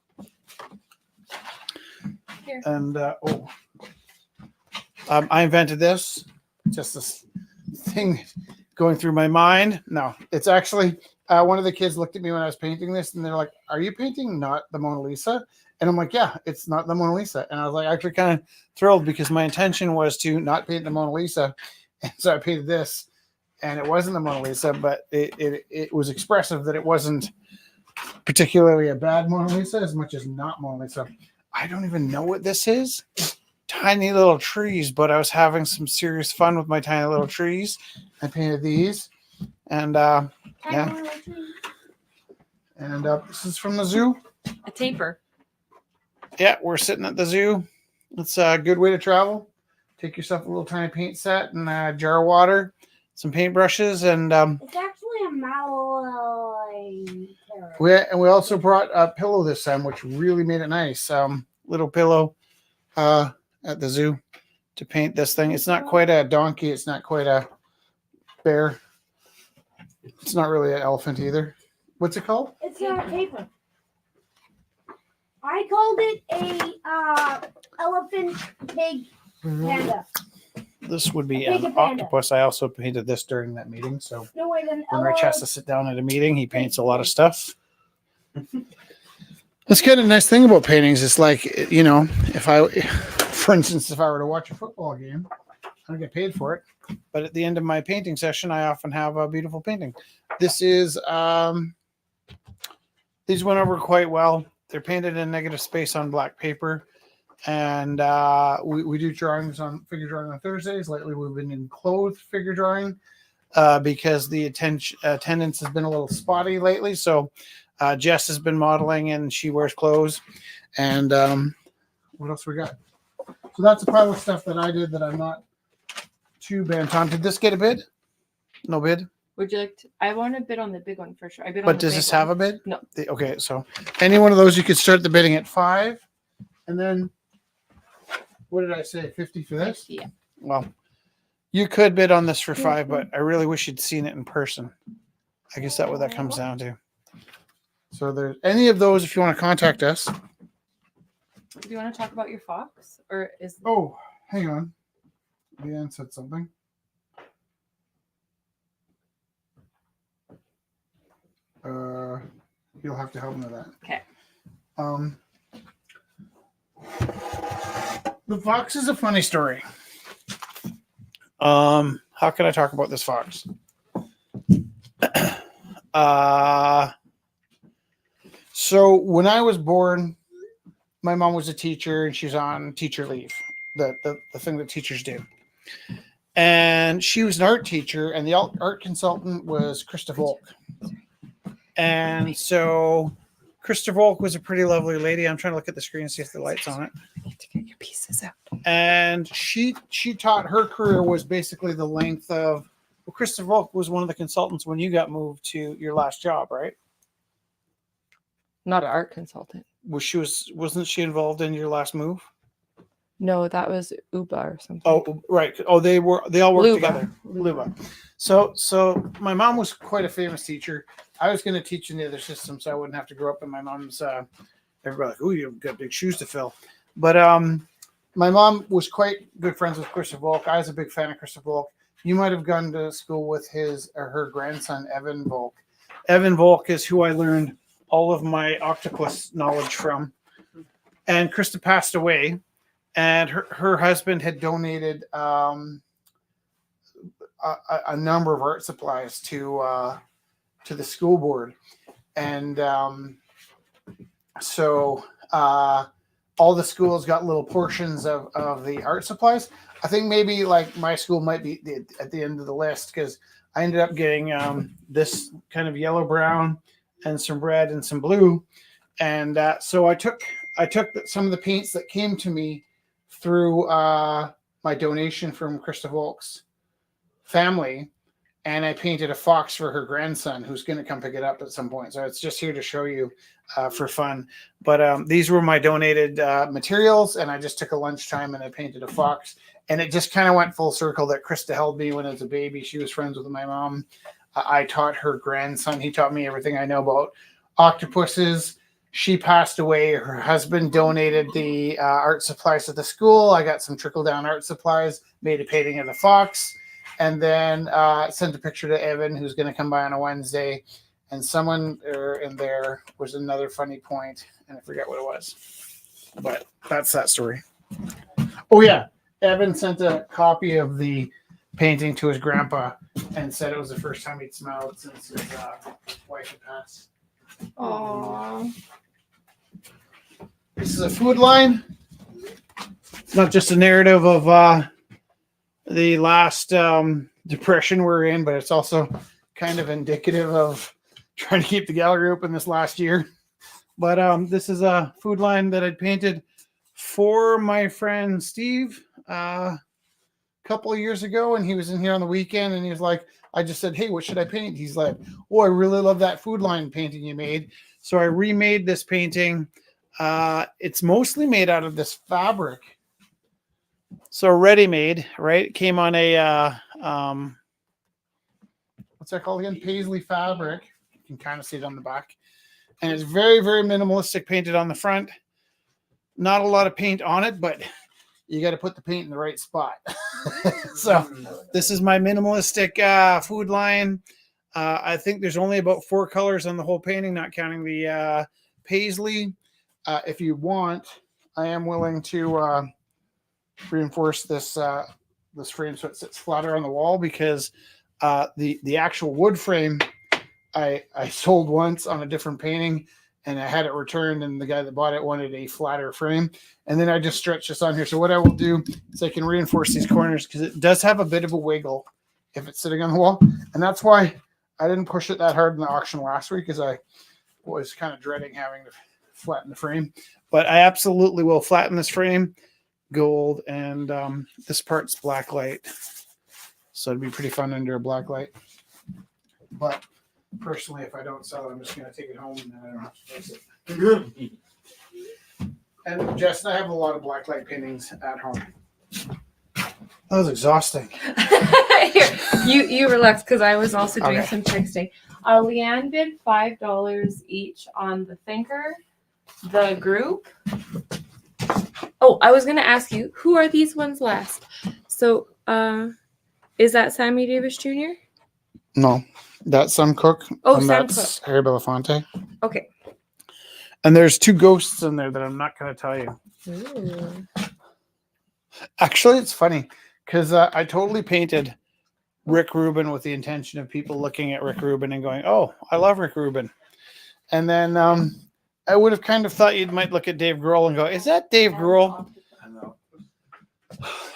Here. And I invented this. Just this thing going through my mind. No, it's actually one of the kids looked at me when I was painting this, and they're like, "Are you painting not the Mona Lisa?" And I'm like, "Yeah, it's not the Mona Lisa." And I was like, actually kind of thrilled because my intention was to not paint the Mona Lisa, and so I painted this, and it wasn't the Mona Lisa, but it was expressive that it wasn't particularly a bad Mona Lisa as much as not Mona Lisa. I don't even know what this is. Tiny little trees, but I was having some serious fun with my tiny little trees. I painted these, and yeah. And this is from the zoo. A taper. Yeah, we're sitting at the zoo. It's a good way to travel. Take yourself a little tiny paint set and a jar of water, some paintbrushes, and It's actually a Malloy tarot. we also brought a pillow this time, which really made it nice. Little pillow at the zoo to paint this thing. It's not quite a donkey. It's not quite a bear. It's not really an elephant either. What's it called? It's not paper. I called it a elephant pig panda. This would be I think an a panda. octopus. I also painted this during that meeting. So No, wait, an when Rich has to sit down at a meeting, he paints a lot of stuff. That's kind of nice thing about paintings. It's like, you know, for instance, if I were to watch a football game, I don't get paid for it. But at the end of my painting session, I often have a beautiful painting. This is, these went over quite well. They're painted in negative space on black paper. And we do drawings on figure drawing on Thursdays. Lately, we've been in clothes figure drawing because the attendance has been a little spotty lately. So Jess has been modeling and she wears clothes. And what else we got? So that's a pile of stuff that I did that I'm not too bent on. Did this get a bid? No bid. Would you like to? I want to bid on the big one for sure. I bid on But the does big this one. have a bid? No. Okay, so any one of those you could start the bidding at 5, and then what did I say? 50 for this? Yeah. Well, you could bid on this for 5, but I really wish you'd seen it in person. I guess that's what that comes down to. So there's any of those if you want to contact us. Do you want to talk about your fox, or is Oh, hang on. Leanne said something. You'll have to help me with that. Okay. The fox is a funny story. How can I talk about this fox? So when I was born, my mom was a teacher and she's on teacher leave, the thing that teachers do. And she was an art teacher, and the art consultant was Krista Volk. And so Krista Volk was a pretty lovely lady. I'm trying to look at the screen and see if the light's on it. I need to get your pieces out. And she taught, her career was basically the length of, well, Krista Volk was one of the consultants when you got moved to your last job, right? Not an art consultant. Wasn't she involved in your last move? No, that was Uba or something. Oh, right. Oh, they all worked Luba. together. Luba. So my mom was quite a famous teacher. I was going to teach in the other system, so I wouldn't have to grow up in my mom's. Everybody like, oh, you've got big shoes to fill. But my mom was quite good friends with Krista Volk. I was a big fan of Krista Volk. You might have gone to school with his or her grandson, Evan Volk. Evan Volk is who I learned all of my octopus knowledge from. And Krista passed away. And her husband had donated a number of art supplies to the school board, and so all the schools got little portions of the art supplies. I think maybe like my school might be at the end of the list because I ended up getting this kind of yellow brown and some red and some blue, and so I took some of the paints that came to me through my donation from Krista Volk's family, and I painted a fox for her grandson who's going to come pick it up at some point. So it's just here to show you for fun. But these were my donated materials, and I just took a lunchtime and I painted a fox. And it just kind of went full circle that Krista held me when I was a baby. She was friends with my mom. I taught her grandson. He taught me everything I know about octopuses. She passed away. Her husband donated the art supplies to the school. I got some trickle-down art supplies, made a painting of the fox, and then sent a picture to Evan, who's going to come by on a Wednesday. And someone in there was another funny point, and I forget what it was. But that's that story. Oh, yeah. Evan sent a copy of the painting to his grandpa and said it was the first time he'd smiled since his wife had passed. Aww. This is a food line. It's not just a narrative of the last depression we're in, but it's also kind of indicative of trying to keep the gallery open this last year. But this is a food line that I'd painted for my friend Steve a couple of years ago, and he was in here on the weekend, and he was like, I just said, hey, what should I paint? He's like, oh, I really love that food line painting you made. So I remade this painting. It's mostly made out of this fabric. So ready-made, right? It came on a, what's that called again? Paisley fabric. You can kind of see it on the back. And it's very, very minimalistic, painted on the front. Not a lot of paint on it, but you got to put the paint in the right spot. So this is my minimalistic food line. I think there's only about 4 colors on the whole painting, not counting the paisley. If you want, I am willing to reinforce this this frame so it sits flatter on the wall, because the actual wood frame I sold once on a different painting, and I had it returned, and the guy that bought it wanted a flatter frame. And then I just stretched this on here. So what I will do is I can reinforce these corners because it does have a bit of a wiggle if it's sitting on the wall. And that's why I didn't push it that hard in the auction last week, because I was kind of dreading having to flatten the frame. But I absolutely will flatten this frame, gold, and this part's black light. So it'd be pretty fun under a black light. But personally, if I don't sell it, I'm just going to take it home and then I don't have to fix it. And Jess and I have a lot of blacklight paintings at home. That was exhausting. Here, you relax because I was also doing Okay. some texting. Leanne bid $5 each on the Thinker, the group. Oh, I was gonna ask you, who are these ones last? So, is that Sammy Davis Jr.? No, that's Sam Cooke. Oh, and Sam that's Harry Belafonte. Okay. And there's two ghosts in there that I'm not going to tell you. Ooh. Actually, it's funny because I totally painted Rick Rubin with the intention of people looking at Rick Rubin and going, "Oh, I love Rick Rubin." And then I would have kind of thought you might look at Dave Grohl and go, "Is that Dave Grohl?" I know.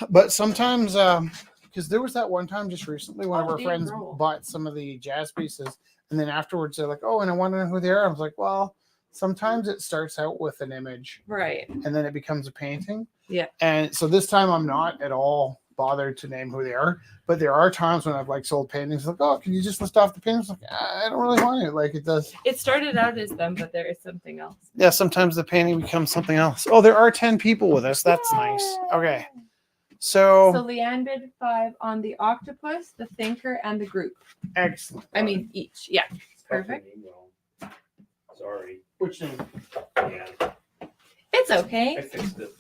But sometimes, because there was that one time just recently, one of Oh, our Dave friends Grohl. bought some of the jazz pieces, and then afterwards they're like, "Oh, and I want to know who they are." I was like, "Well, sometimes it starts out with an image, Right. and then it becomes a painting." Yeah. And so this time I'm not at all bothered to name who they are, but there are times when I've like sold paintings like, "Oh, can you just list off the paintings?" Like, I don't really want it. Like it does. It started out as them, but there is something else. Yeah, sometimes the painting becomes something else. Oh, there are 10 people with us. That's nice. Okay. So So Leanne bid 5 on the octopus, the Thinker, and the group. excellent. I mean, each. Yeah. Perfect. Sorry. Which name? Yeah. It's I okay. fixed it.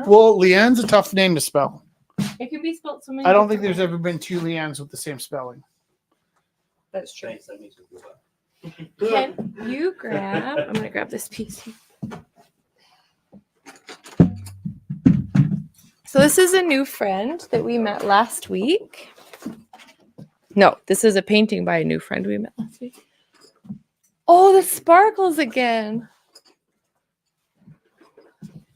Well, Leanne's a tough name to spell. It can be spelled so many I don't think different there's ways. ever been two Leannes with the same spelling. That's true. Thanks. That makes me feel better. Can you grab? I'm gonna grab this piece. So this is a new friend that we met last week. No, this is a painting by a new friend we met last week. Oh, the sparkles again.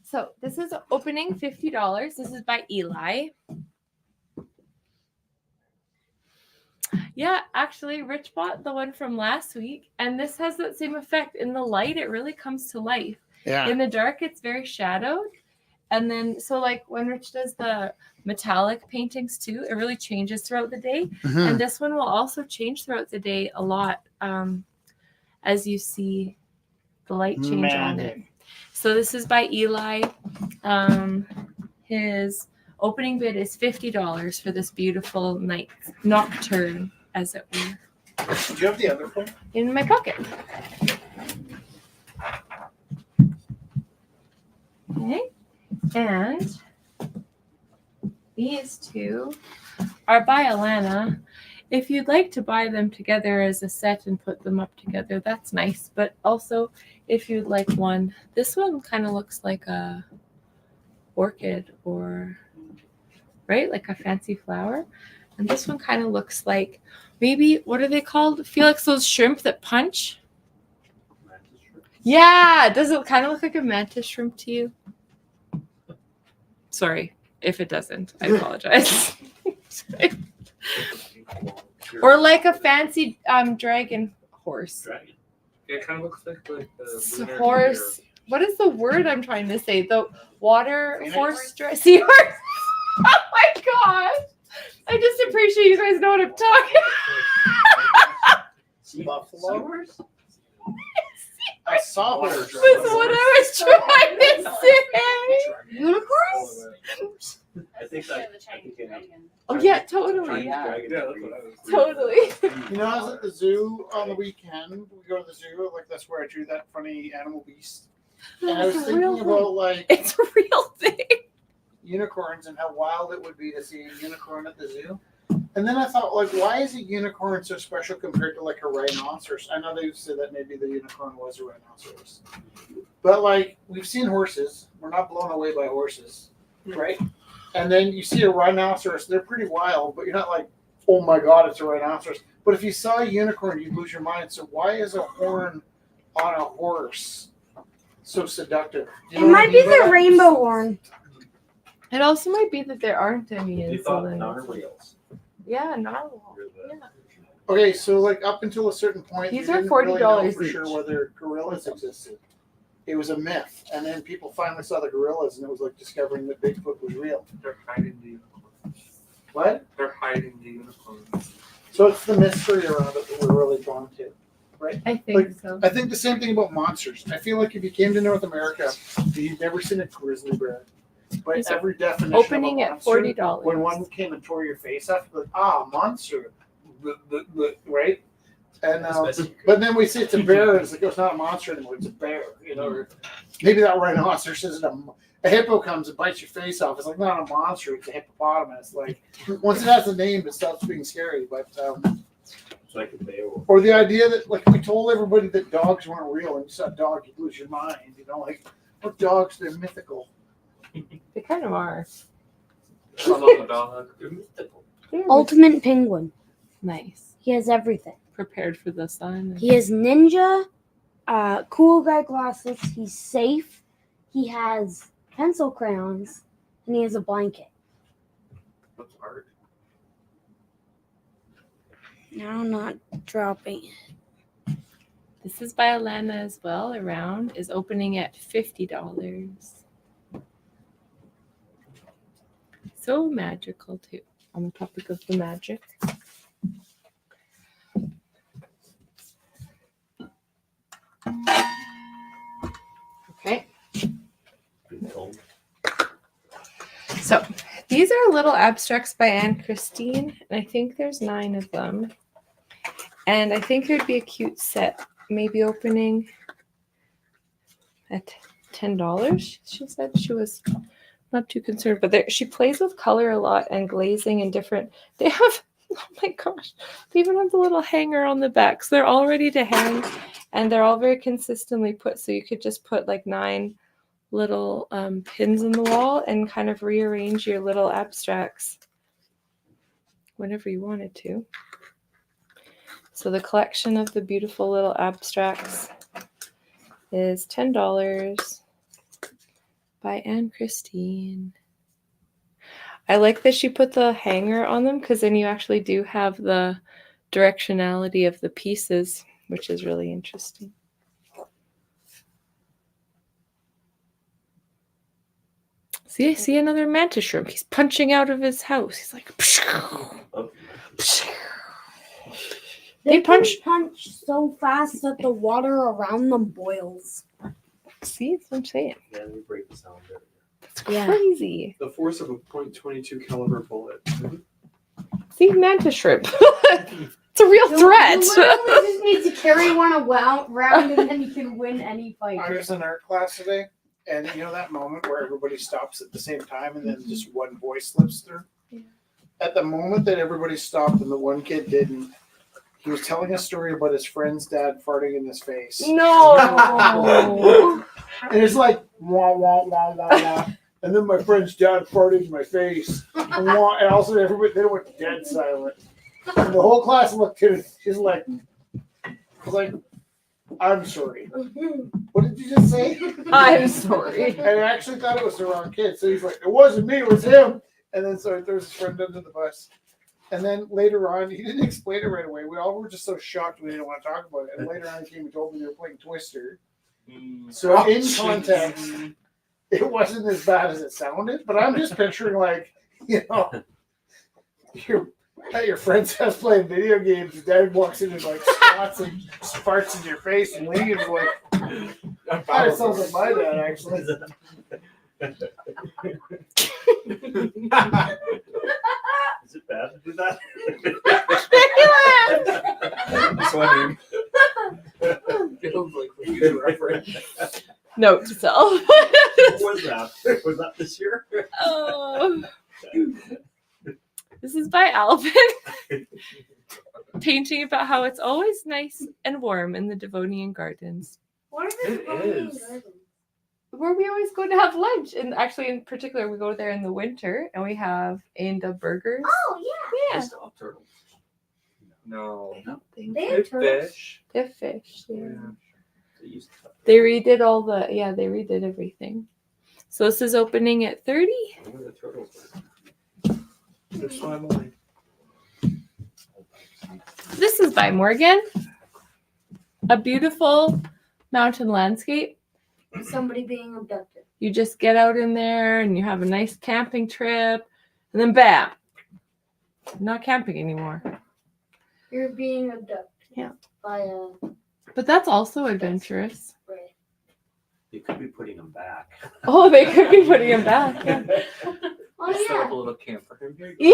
So this is opening $50. This is by Eli. Yeah, actually, Rich bought the one from last week, and this has that same effect. In the light, it really comes to life. Yeah. In the dark, it's very shadowed. And then, so like when Rich does the metallic paintings too, it really changes throughout the day. Mhm. And this one will also change throughout the day a lot as you see the light change on Man. it. So this is by Eli. His opening bid is $50 for this beautiful night nocturne, as it were, Do you have the other one? in my pocket. Okay. And these two are by Alana. If you'd like to buy them together as a set and put them up together, that's nice. But also, if you'd like one, this one kind of looks like a orchid or, right, like a fancy flower. And this one kind of looks like maybe, what are they called? Felix, those shrimp that punch? Yeah, does it kind of look like a mantis shrimp to you? Sorry if it doesn't. I apologize. Or like a fancy dragon horse. Dragon. It kind of looks like the lunar Horse. What is the word I'm trying to say? The water Phoenix? horse seahorse. Oh my god! I just appreciate you guys know what I'm talking. Buffalo. I saw her. That's what I was trying to say. Unicorns? I think Oh yeah, totally. Yeah, Yeah, that's what I was. totally. You know, I was at the zoo on the weekend. We go to the zoo, like that's where I drew that funny animal beast. And I was It's a real thinking about like It's a real thing. unicorns and how wild it would be to see a unicorn at the zoo. And then I thought, like, why is a unicorn so special compared to like a rhinoceros? I know they said that maybe the unicorn was a rhinoceros, but like we've seen horses. We're not blown away by horses, right? And then you see a rhinoceros; they're pretty wild, but you're not like, oh my god, it's a rhinoceros. But if you saw a unicorn, you'd lose your mind. So why is a horn on a horse so seductive? Do you It know what I might be mean by the that? rainbow horn. It also might be that there aren't any You in thought Saloon. narwhals. Yeah, narwhal. You're the- Yeah. Okay, so like up until a certain point, These you are didn't really know $40 for sure each. whether gorillas existed. It was a myth, and then people finally saw the gorillas, and it was like discovering that Bigfoot was real. They're hiding the unicorns. What? They're hiding the unicorns. So it's the mystery around it that we're really drawn to, right? I think so. I think the same thing about monsters. I feel like if you came to North America, you've never seen a grizzly bear. But It's every definition Opening of a at monster, $40. when one came and tore your face off, you're like, monster, right? And but then we see it's a bear, and it's like, it's not a monster anymore, it's a bear, you know. Or maybe that rhinoceros isn't a hippo comes and bites your face off. It's like not a monster, it's a hippopotamus. Like once it has a name, it stops being scary. But It's like a Beowulf. or the idea that like we told everybody that dogs weren't real, and you saw a dog, you'd lose your mind. You know, like what dogs? They're mythical. They kind of are. I love a dog. They're mythical. Ultimate penguin. Nice. He has everything. Prepared for the sun. He has ninja, cool guy glasses. He's safe. He has pencil crayons, and he has a blanket. What's art? Now I'm not dropping it. This is by Alana as well. Around is opening at $50. So magical too. On the topic of the magic. Okay. So these are little abstracts by Anne Christine, and I think there's 9 of them. And I think it would be a cute set, maybe opening at $10. She said she was not too concerned, but she plays with color a lot and glazing and different. They have, oh my gosh, they even have the little hanger on the back. So they're all ready to hang, and they're all very consistently put. So you could just put like 9 little pins in the wall and kind of rearrange your little abstracts whenever you wanted to. So the collection of the beautiful little abstracts is $10 by Anne Christine. I like that she put the hanger on them because then you actually do have the directionality of the pieces, which is really interesting. See another mantis shrimp. He's punching out of his house. He's like, They can punch- punch so fast that the water around them boils. see, that's what I'm saying. Yeah, they break the sound barrier. That's Yeah. crazy. The force of a .22 caliber bullet. See, mantis shrimp. It's a real threat. You literally just need to carry one around and then you can win any fight. I was in art class today, and you know that moment where everybody stops at the same time and then just one voice slips through? Yeah. At the moment that everybody stopped and the one kid didn't, he was telling a story about his friend's dad farting in his face. No. And it's like, wah, wah, wah, wah, wah. And then my friend's dad farted in my face. And, wah, and also everybody, they went dead silent. And the whole class looked at it. She's like, I was like, I'm sorry. What did you just say? I'm sorry. And I actually thought it was the wrong kid. So he's like, it wasn't me, it was him. And then so he throws his friend under the bus. And then later on, he didn't explain it right away. We all were just so shocked we didn't want to talk about it. And later on, he came and told me they were playing Twister. So in context, it wasn't as bad as it sounded. But I'm just picturing like, you know, you're at your friend's house playing video games. Your dad walks in and like spots and farts in your face, and Lincoln's like, that sounds like my dad actually. Is it bad to do that? Sweating. Feels like a huge reference. Note to self. What was that? Was that this year? Oh. This is by Alvin. Painting about how it's always nice and warm in the Devonian Gardens, What It is. where we always go to have lunch. And actually, in particular, we go there in the winter and we have A&W burgers. Oh, yeah. Yeah. Still have turtles. No. I don't think They Good have turtles. fish. they have fish. Yeah. Yeah. They used to- They redid all the they redid everything. So this is opening at 30. Where were the turtles They're swimming. This is by Morgan. A beautiful mountain landscape. Somebody being abducted. You just get out in there and you have a nice camping trip, and then bam, not camping anymore. You're being abducted. Yeah. By a But that's also adventurous. ray. You could be putting them back. Oh, they could be putting him back. Yeah. Oh Set up yeah. a little camp for him. Here you Yeah.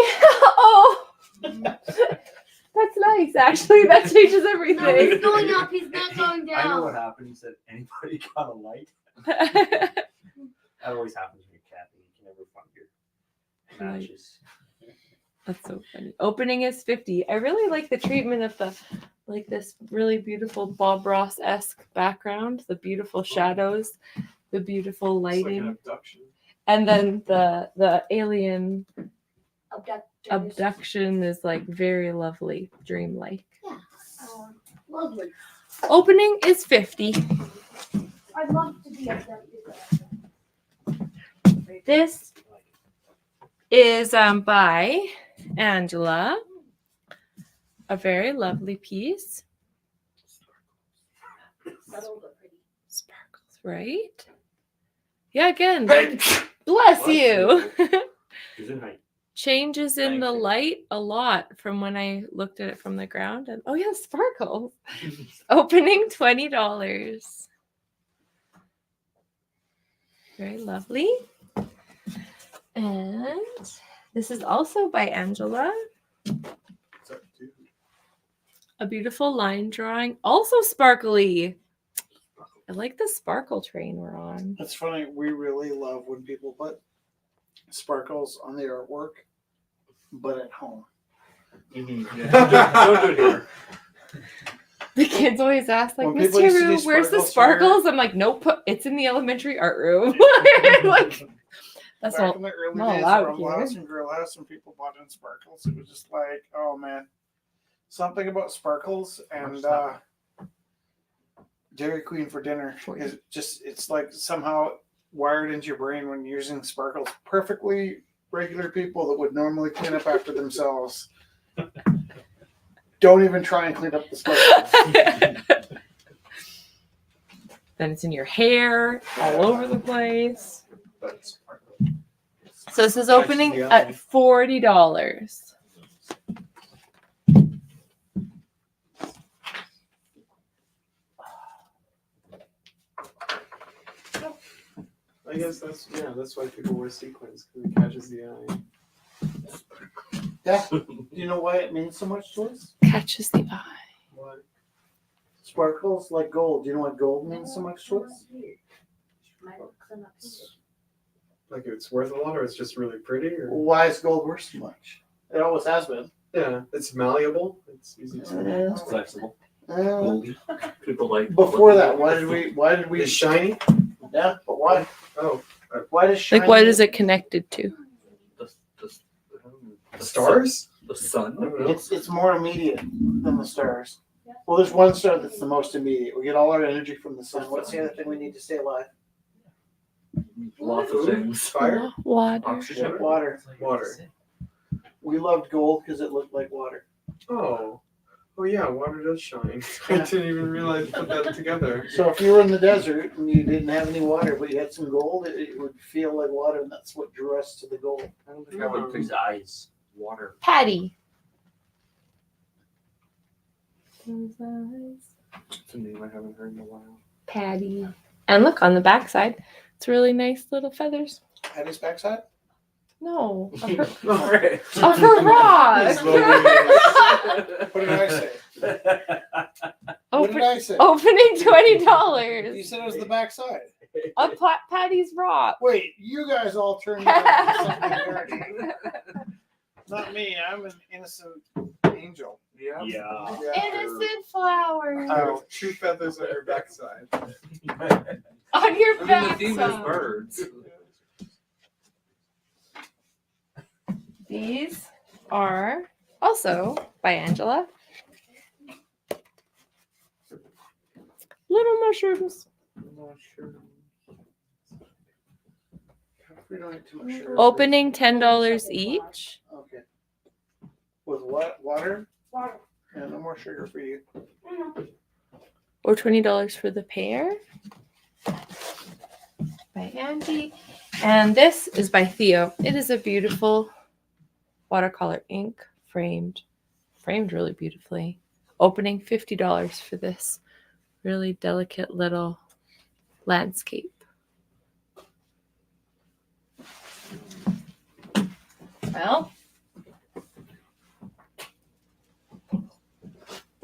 Oh, that's nice. Actually, that changes No, everything. he's going up. He's not going I know what down. happened. He said, anybody got a light? That always happens when you're camping. You can never find your Light. matches. That's so funny. Opening is 50. I really like the treatment of this really beautiful Bob Ross-esque background, the beautiful shadows, the beautiful It's like an lighting, abduction. and then the alien Abductors. abduction is like very lovely, dreamlike. Lovely. Opening is 50. I'd love to be abducted. This is by Angela. A very lovely piece. Subtle but pretty. Sparkles, right? Yeah, again. Bless you. Who's in height? Changes in Thank the you. light a lot from when I looked at it from the ground. And oh yeah, sparkles. Opening $20. Very lovely. And this is also by Angela. So, dude. A beautiful line drawing, also sparkly. I like the sparkle train we're on. It's funny. We really love when people put sparkles on their artwork, but at home. Yeah. Don't do it here. The kids always ask, like, When Miss people used to do Teru, where's the sparkles for your- sparkles? I'm like, nope, it's in the elementary art room. Like, that's Back all. in the early not days allowed around here. House and Grill House, when people bought in sparkles, it was just like, oh man, something about sparkles and Dairy Queen for dinner is just, it's like somehow wired into your brain when you're using sparkles. Perfectly regular people that would normally clean up after themselves don't even try and clean up the sparkles. Then it's in your hair, all over the place. But sparkle. So this is opening the at eye. $40. I guess that's why people wear sequins, because it catches the eye. Yeah. Do you know why it means so much to us? Catches the eye. What? Sparkles like gold. Do you know what gold means so much to us? Like it's worth a lot, or it's just really pretty, or Why is gold worth so much? It always has been. yeah, it's malleable. It's easy to. It's flexible. Uh, Goldie. People like. before that, why did we? It's shiny. Yeah, but why? Oh, Why does shiny? Like, what is it connected to? The stars. The sun. I don't know. It's more immediate than the stars. Well, there's one star that's the most immediate. We get all our energy from the sun. What's the other thing we need to stay alive? Lots of things. Fire. Water. Oxygen. Water. Water. We loved gold because it looked like water. Oh. Oh yeah, water does shine. I didn't even realize put that together. So if you were in the desert and you didn't have any water, but you had some gold, it would feel like water, and that's what drew us to the gold. I don't think That would I've freeze eyes. Water. Patty. It's a name I haven't heard in a while. Patty. And look on the backside. It's really nice little feathers. Patty's backside? No. Of her, All right. of her rock. What did I say? What did I say? Opening You $20. said it was the backside. A Patty's rock. Wait, you guys all turned me on to something dirty. Not me. I'm an innocent angel. Yeah. Yeah. Innocent flowers. Oh, two feathers on your backside. On your I mean, the backside. theme is birds. These are also by Angela. Little mushrooms. We don't need too much sugar. Opening $10 each. Okay. With what? Water? Water. Yeah, no more sugar for you. Or $20 for the pair. By Andy. And this is by Theo. It is a beautiful watercolor ink framed really beautifully. Opening $50 for this really delicate little landscape. Well,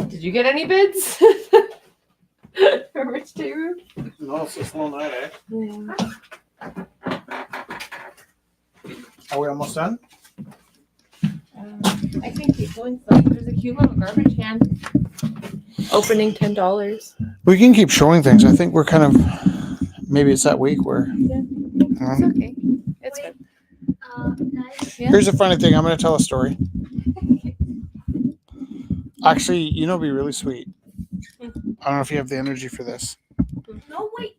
did you get any bids for Rich J. Room? No, it's a slow night, eh? Yeah. Are we almost done? I think keep going. So there's a cute little garbage can. Opening $10. We can keep showing things. I think we're kind of, maybe it's that week where. It's okay. It's good. Guys, Yeah. Here's a funny thing. I'm going to tell a story. Actually, you know, it'd be really sweet. I don't know if you have the energy for this. no, wait.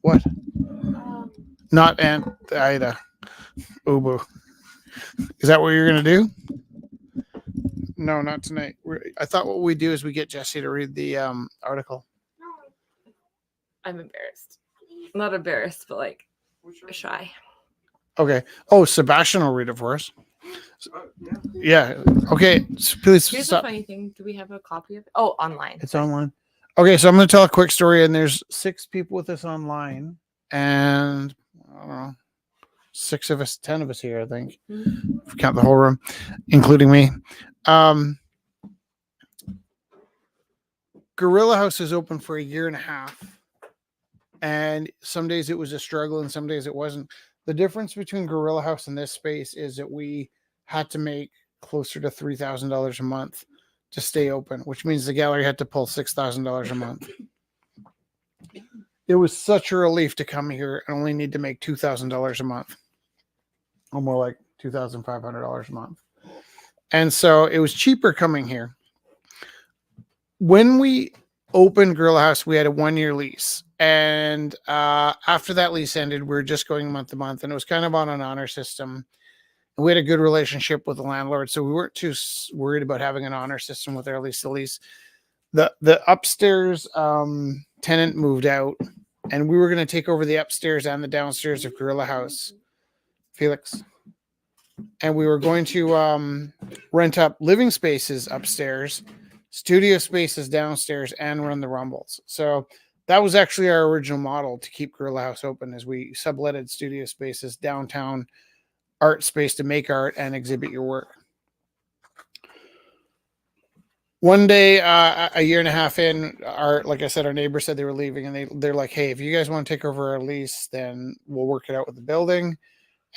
What? Not Aunt Um, Ida. Ubu. Is that what you're going to do? No, not tonight. I thought what we do is we get Jesse to read the article. I'm embarrassed. Not embarrassed, but like shy. Okay. Oh, Sebastian will read it for us. Yeah. Yeah. Okay. So please Here's stop. the funny thing. Do we have a copy of it? Oh, online. It's online. Okay, so I'm going to tell a quick story, and there's 6 people with us online, and I don't know, 6 of us, 10 of us here, I think, if we count the whole room, including me. Gorilla House is open for a year and a half, and some days it was a struggle, and some days it wasn't. The difference between Gorilla House and this space is that we had to make closer to $3,000 a month to stay open, which means the gallery had to pull $6,000 a month. It was such a relief to come here and only need to make $2,000 a month, or more like $2,500 a month. And so it was cheaper coming here. When we opened Gorilla House, we had a 1-year lease. And after that lease ended, we were just going month to month, and it was kind of on an honor system. And we had a good relationship with the landlord, so we weren't too worried about having an honor system with our lease to lease. The upstairs tenant moved out, and we were going to take over the upstairs and the downstairs of Gorilla House, Felix. And we were going to rent up living spaces upstairs, studio spaces downstairs, and run the Rumbles. So that was actually our original model to keep Gorilla House open, as we subletted studio spaces downtown, art space to make art and exhibit your work. One day, a year and a half in, like I said, our neighbor said they were leaving, and they're like, "Hey, if you guys want to take over our lease, then we'll work it out with the building."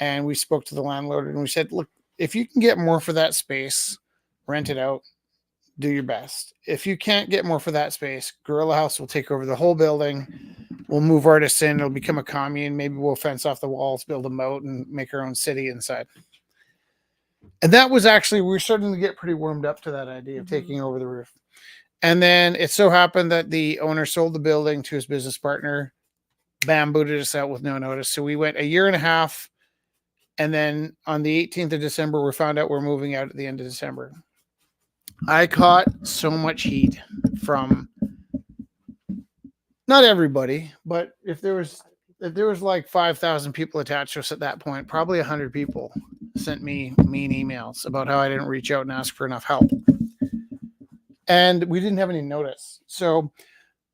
And we spoke to the landlord, and we said, "Look, if you can get more for that space, rent it out, do your best. If you can't get more for that space, Gorilla House will take over the whole building. We'll move artists in. It'll become a commune. Maybe we'll fence off the walls, build a moat, and make our own city inside." And that was actually, we were starting to get pretty warmed up to that idea of taking over the roof. And then it so happened that the owner sold the building to his business partner, booted us out with no notice. So we went a year and a half. And then on the 18th of December, we found out we're moving out at the end of December. I caught so much heat from not everybody, but if there was like 5,000 people attached to us at that point, probably 100 people sent me mean emails about how I didn't reach out and ask for enough help. And we didn't have any notice. So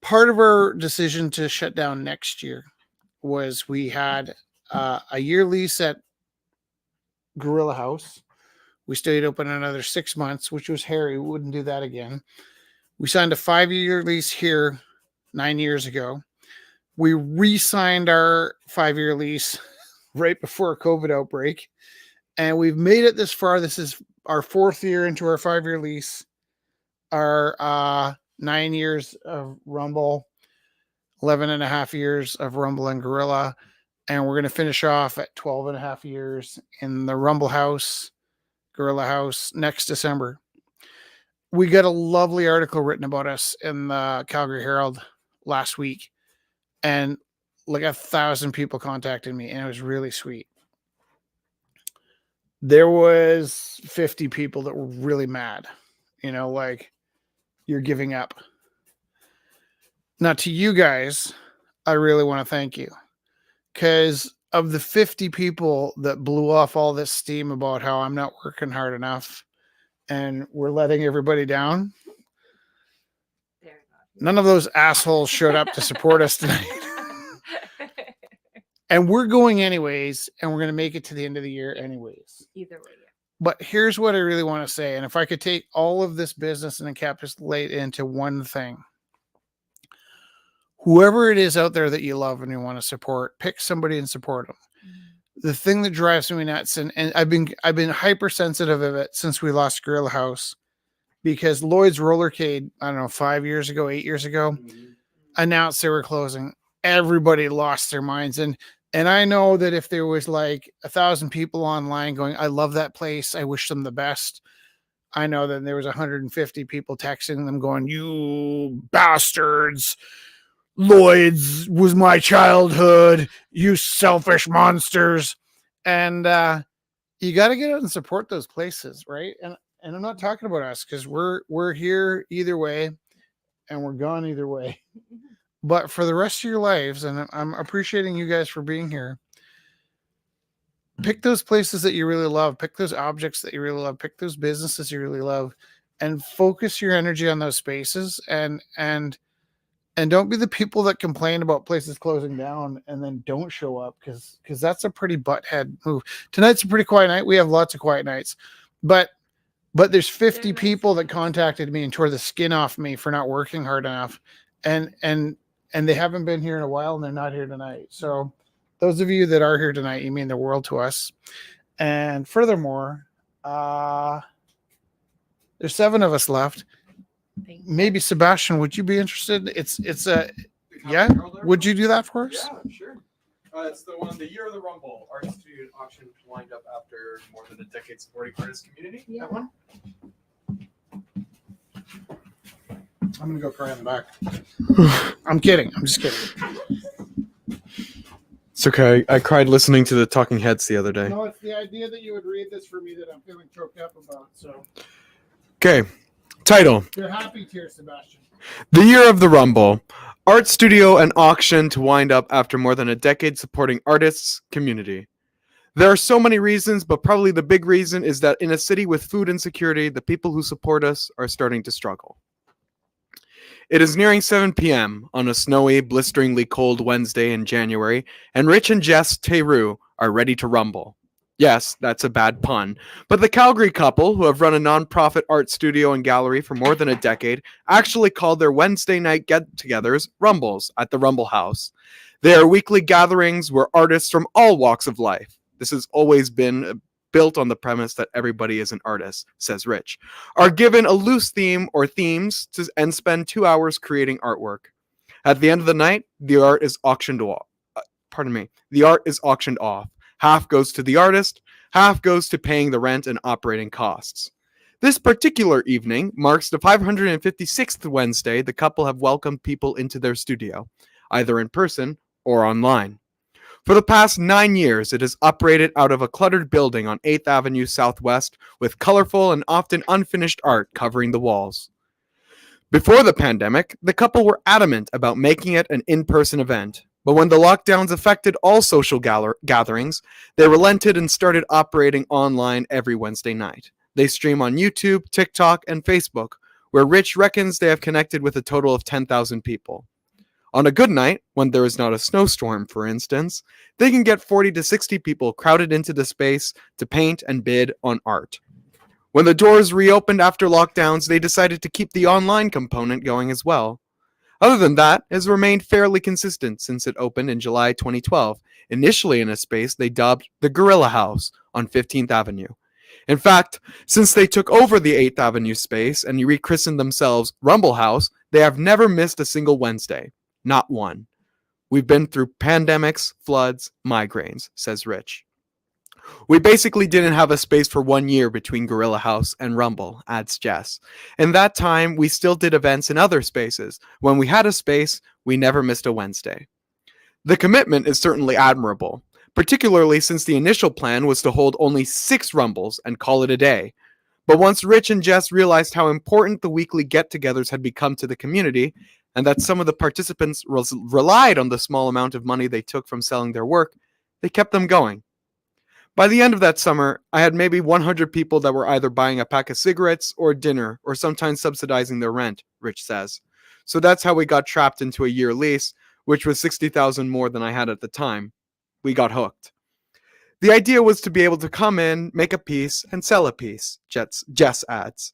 part of our decision to shut down next year was we had a year lease at Gorilla House. We stayed open another 6 months, which was hairy. We wouldn't do that again. We signed a 5-year lease here 9 years ago. We re-signed our 5-year lease right before a COVID outbreak. And we've made it this far. This is our 4th year into our 5-year lease. Our 9 years of Rumble, 11 and a half years of Rumble and Gorilla. And we're going to finish off at 12 and a half years in the Rumble House, Gorilla House next December. We got a lovely article written about us in the Calgary Herald last week, and like 1,000 people contacted me, and it was really sweet. There was 50 people that were really mad, like, you're giving up. Now, to you guys, I really want to thank you, because of the 50 people that blew off all this steam about how I'm not working hard enough and we're letting everybody down, none of those assholes showed up to support us tonight. And we're going anyways, and we're going to make it to the end of the year anyways. Either way, yeah. But here's what I really want to say. And if I could take all of this business and encapsulate it into one thing, whoever it is out there that you love and you want to support, pick somebody and support them. The thing that drives me nuts, and I've been hypersensitive of it since we lost Gorilla House, because Lloyd's Rollercade, I don't know, 8 years ago, announced they were closing. Everybody lost their minds. And I know that if there was like 1,000 people online going, I love that place, I wish them the best, I know that there was 150 people texting them going, you bastards, Lloyd's was my childhood, you selfish monsters. And you got to get out and support those places, right? And I'm not talking about us, because we're here either way and we're gone either way. But for the rest of your lives, and I'm appreciating you guys for being here, pick those places that you really love, pick those objects that you really love, pick those businesses you really love, and focus your energy on those spaces. And don't be the people that complain about places closing down and then don't show up, because that's a pretty butthead move. Tonight's a pretty quiet night. We have lots of quiet nights, but there's 50 people that contacted me and tore the skin off me for not working hard enough. And they haven't been here in a while, and they're not here tonight. So those of you that are here tonight, you mean the world to us. And furthermore, there's 7 of us left. Maybe Sebastian, would you be interested? It's yeah. Would you do that for us? Yeah, sure. It's the Year of the Rumble art studio auction lined up after more than a decade supporting artist community. Yeah. That one. I'm gonna go cry in the back. I'm kidding. I'm just kidding. It's okay. I cried listening to the Talking Heads the other day. No, it's the idea that you would read this for me that I'm feeling choked up about. So, Okay. Title: you're happy tears, Sebastian. The Year of the Rumble art studio and auction to wind up after more than a decade supporting artists community. There are so many reasons, but probably the big reason is that in a city with food insecurity, the people who support us are starting to struggle. It is nearing 7 p.m. on a snowy, blisteringly cold Wednesday in January, and Rich and Jess Teru are ready to rumble. Yes, that's a bad pun, but the Calgary couple, who have run a nonprofit art studio and gallery for more than a decade, actually called their Wednesday night get-togethers Rumbles at the Rumble House. They are weekly gatherings where artists from all walks of life, this has always been built on the premise that everybody is an artist, says Rich, are given a loose theme or themes and spend 2 hours creating artwork. At the end of the night, the art is auctioned off. The art is auctioned off. Half goes to the artist, half goes to paying the rent and operating costs. This particular evening marks the 556th Wednesday the couple have welcomed people into their studio, either in person or online. For the past 9 years, it has operated out of a cluttered building on 8th Avenue Southwest with colorful and often unfinished art covering the walls. Before the pandemic, the couple were adamant about making it an in-person event, but when the lockdowns affected all social gatherings, they relented and started operating online every Wednesday night. They stream on YouTube, TikTok, and Facebook, where Rich reckons they have connected with a total of 10,000 people. On a good night, when there is not a snowstorm, for instance, they can get 40 to 60 people crowded into the space to paint and bid on art. When the doors reopened after lockdowns, they decided to keep the online component going as well. Other than that, it has remained fairly consistent since it opened in July 2012, initially in a space they dubbed the Gorilla House on 15th Avenue. In fact, since they took over the 8th Avenue space and rechristened themselves Rumble House, they have never missed a single Wednesday. Not one. We've been through pandemics, floods, migraines, says Rich. We basically didn't have a space for 1 year between Gorilla House and Rumble, adds Jess. In that time, we still did events in other spaces. When we had a space, we never missed a Wednesday. The commitment is certainly admirable, particularly since the initial plan was to hold only 6 Rumbles and call it a day. But once Rich and Jess realized how important the weekly get-togethers had become to the community, and that some of the participants relied on the small amount of money they took from selling their work, they kept them going. By the end of that summer, I had maybe 100 people that were either buying a pack of cigarettes or dinner, or sometimes subsidizing their rent, Rich says. So that's how we got trapped into a year lease, which was $60,000 more than I had at the time. We got hooked. The idea was to be able to come in, make a piece, and sell a piece, Jess adds.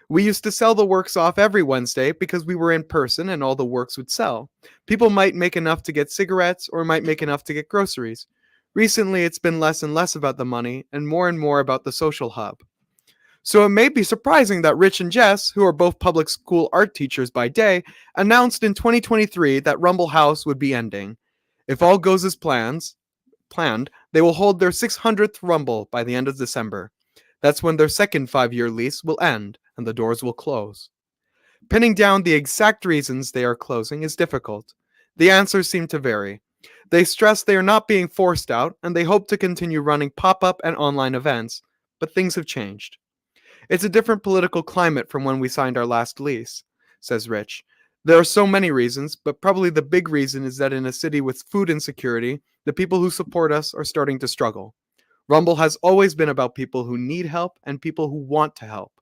We used to sell the works off every Wednesday because we were in person and all the works would sell. People might make enough to get cigarettes or might make enough to get groceries. Recently, it's been less and less about the money and more about the social hub. So it may be surprising that Rich and Jess, who are both public school art teachers by day, announced in 2023 that Rumble House would be ending. If all goes as planned, they will hold their 600th Rumble by the end of December. That's when their second 5-year lease will end and the doors will close. Pinning down the exact reasons they are closing is difficult. The answers seem to vary. They stress they are not being forced out and they hope to continue running pop-up and online events, but things have changed. It's a different political climate from when we signed our last lease, says Rich. There are so many reasons, but probably the big reason is that in a city with food insecurity, the people who support us are starting to struggle. Rumble has always been about people who need help and people who want to help.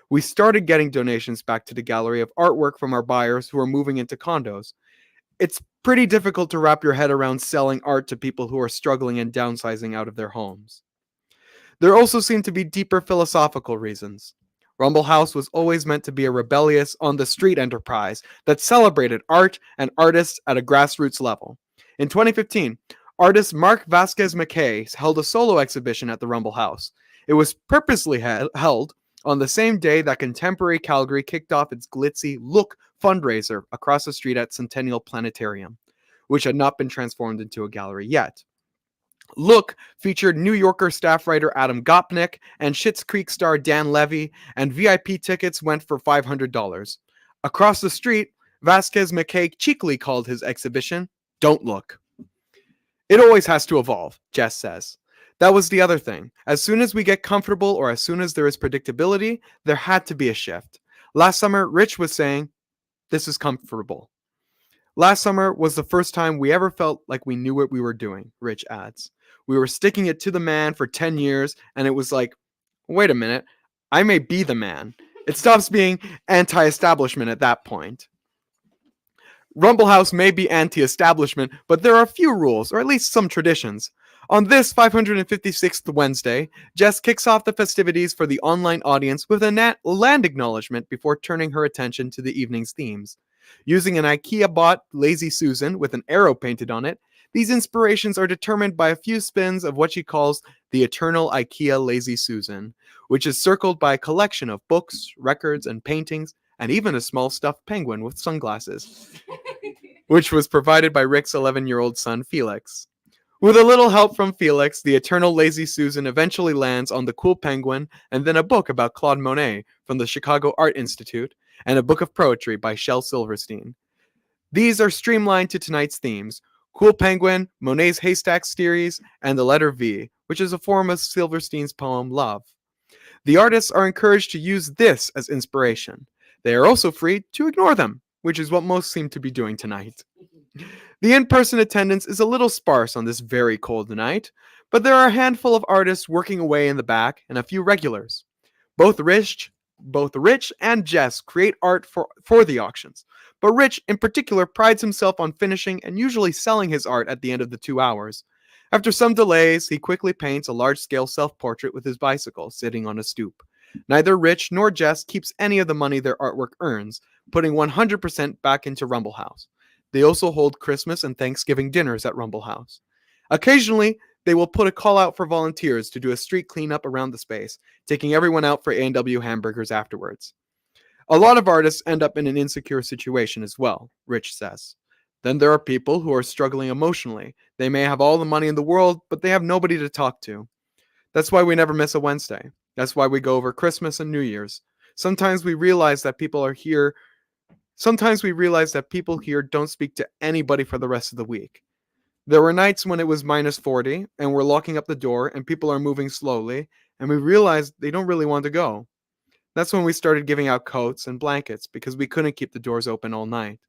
We started getting donations back to the gallery of artwork from our buyers who are moving into condos. It's pretty difficult to wrap your head around selling art to people who are struggling and downsizing out of their homes. There also seem to be deeper philosophical reasons. Rumble House was always meant to be a rebellious, on-the-street enterprise that celebrated art and artists at a grassroots level. In 2015, artist Mark Vasquez McKay held a solo exhibition at the Rumble House. It was purposely held on the same day that Contemporary Calgary kicked off its glitzy Look fundraiser across the street at Centennial Planetarium, which had not been transformed into a gallery yet. Look featured New Yorker staff writer Adam Gopnik and Schitt's Creek star Dan Levy, and VIP tickets went for $500. Across the street, Vasquez McKay cheekily called his exhibition Don't Look. It always has to evolve, Jess says. That was the other thing. As soon as we get comfortable or as soon as there is predictability, there had to be a shift. Last summer, Rich was saying, this is comfortable. Last summer was the first time we ever felt like we knew what we were doing, Rich adds. We were sticking it to the man for 10 years, and it was like, wait a minute, I may be the man. It stops being anti-establishment at that point. Rumble House may be anti-establishment, but there are a few rules, or at least some traditions. On this 556th Wednesday, Jess kicks off the festivities for the online audience with a land acknowledgement before turning her attention to the evening's themes. Using an IKEA-bought Lazy Susan with an arrow painted on it, these inspirations are determined by a few spins of what she calls the eternal IKEA Lazy Susan, which is circled by a collection of books, records, and paintings, and even a small stuffed penguin with sunglasses, which was provided by Rick's 11-year-old son, Felix. With a little help from Felix, the eternal Lazy Susan eventually lands on the cool penguin and then a book about Claude Monet from the Chicago Art Institute and a book of poetry by Shel Silverstein. These are streamlined to tonight's themes: Cool Penguin, Monet's Haystack series, and the letter V, which is a form of Silverstein's poem Love. The artists are encouraged to use this as inspiration. They are also free to ignore them, which is what most seem to be doing tonight. The in-person attendance is a little sparse on this very cold night, but there are a handful of artists working away in the back and a few regulars. Both Rich and Jess create art for the auctions, but Rich in particular prides himself on finishing and usually selling his art at the end of the 2 hours. After some delays, he quickly paints a large-scale self-portrait with his bicycle sitting on a stoop. Neither Rich nor Jess keeps any of the money their artwork earns, putting 100% back into Rumble House. They also hold Christmas and Thanksgiving dinners at Rumble House. Occasionally, they will put a call out for volunteers to do a street cleanup around the space, taking everyone out for A&W hamburgers afterwards. A lot of artists end up in an insecure situation as well, Rich says. Then there are people who are struggling emotionally. They may have all the money in the world, but they have nobody to talk to. That's why we never miss a Wednesday. That's why we go over Christmas and New Year's. Sometimes we realize that people here don't speak to anybody for the rest of the week. There were nights when it was minus 40 and we're locking up the door and people are moving slowly and we realized they don't really want to go. That's when we started giving out coats and blankets because we couldn't keep the doors open all night.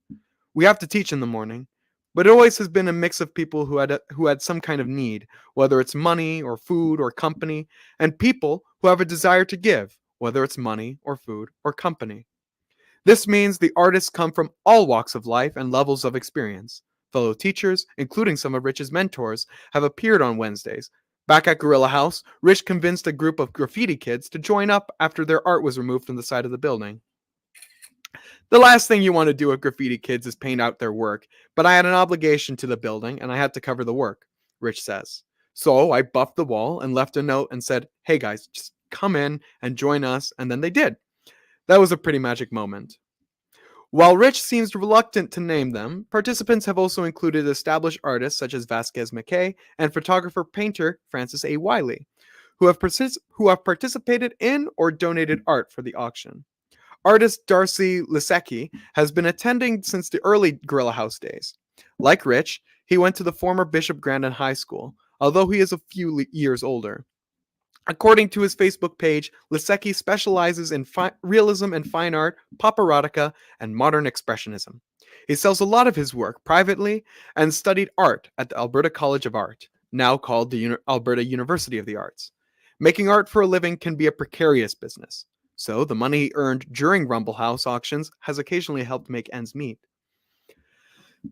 We have to teach in the morning, but it always has been a mix of people who had some kind of need, whether it's money or food or company, and people who have a desire to give, whether it's money or food or company. This means the artists come from all walks of life and levels of experience. Fellow teachers, including some of Rich's mentors, have appeared on Wednesdays. Back at Gorilla House, Rich convinced a group of graffiti kids to join up after their art was removed from the side of the building. The last thing you want to do with graffiti kids is paint out their work, but I had an obligation to the building and I had to cover the work, Rich says. So I buffed the wall and left a note and said, "Hey guys, just come in and join us," and then they did. That was a pretty magic moment. While Rich seems reluctant to name them, participants have also included established artists such as Vasquez McKay and photographer-painter Francis A. Wiley, who have participated in or donated art for the auction. Artist Darcy Lisecki has been attending since the early Gorilla House days. Like Rich, he went to the former Bishop Grandin High School, although he is a few years older. According to his Facebook page, Lisecki specializes in realism and fine art, pop erotica, and modern expressionism. He sells a lot of his work privately and studied art at the Alberta College of Art, now called the Alberta University of the Arts. Making art for a living can be a precarious business, so the money he earned during Rumble House auctions has occasionally helped make ends meet.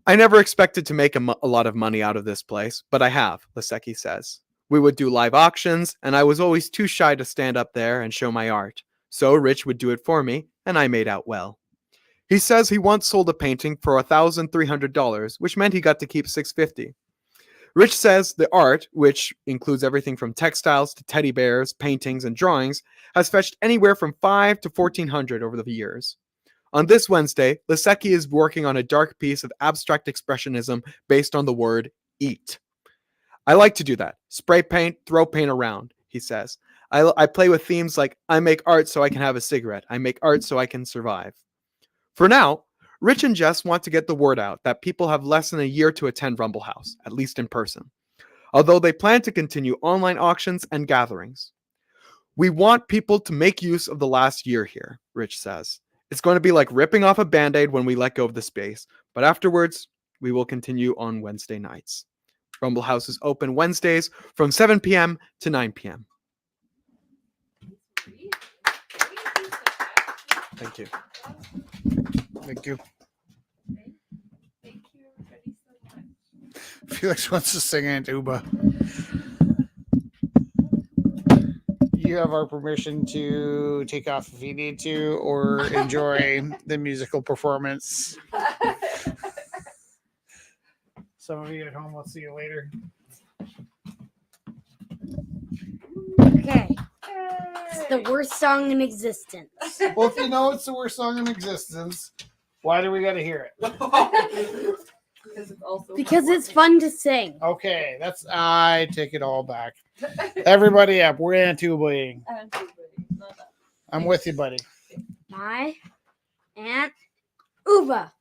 I never expected to make a lot of money out of this place, but I have, Lisecki says. We would do live auctions, and I was always too shy to stand up there and show my art. So Rich would do it for me, and I made out well. He says he once sold a painting for $1,300, which meant he got to keep $650. Rich says the art, which includes everything from textiles to teddy bears, paintings, and drawings, has fetched anywhere from $500 to $1,400 over the years. On this Wednesday, Lisecki is working on a dark piece of abstract expressionism based on the word eat. I like to do that. Spray paint, throw paint around, he says. I play with themes like, I make art so I can have a cigarette. I make art so I can survive. For now, Rich and Jess want to get the word out that people have less than a year to attend Rumble House, at least in person. Although they plan to continue online auctions and gatherings. We want people to make use of the last year here, Rich says. It's going to be like ripping off a Band-Aid when we let go of the space, but afterwards, we will continue on Wednesday nights. Rumble House is open Wednesdays from 7 p.m. to 9 p.m. Thank you. Thank you. Thank you, everybody, so much. Felix wants to sing Aunt Uba. You have our permission to take off if you need to, or enjoy the musical performance. Some of you at home, we'll see you later. Okay. It's the worst song in existence. Well, if you know it's the worst song in existence, why do we got to hear it? Because it's fun to sing. Okay, I take it all back. Everybody up, we're Aunt-Ubaing. I'm with you, buddy. My Aunt Uba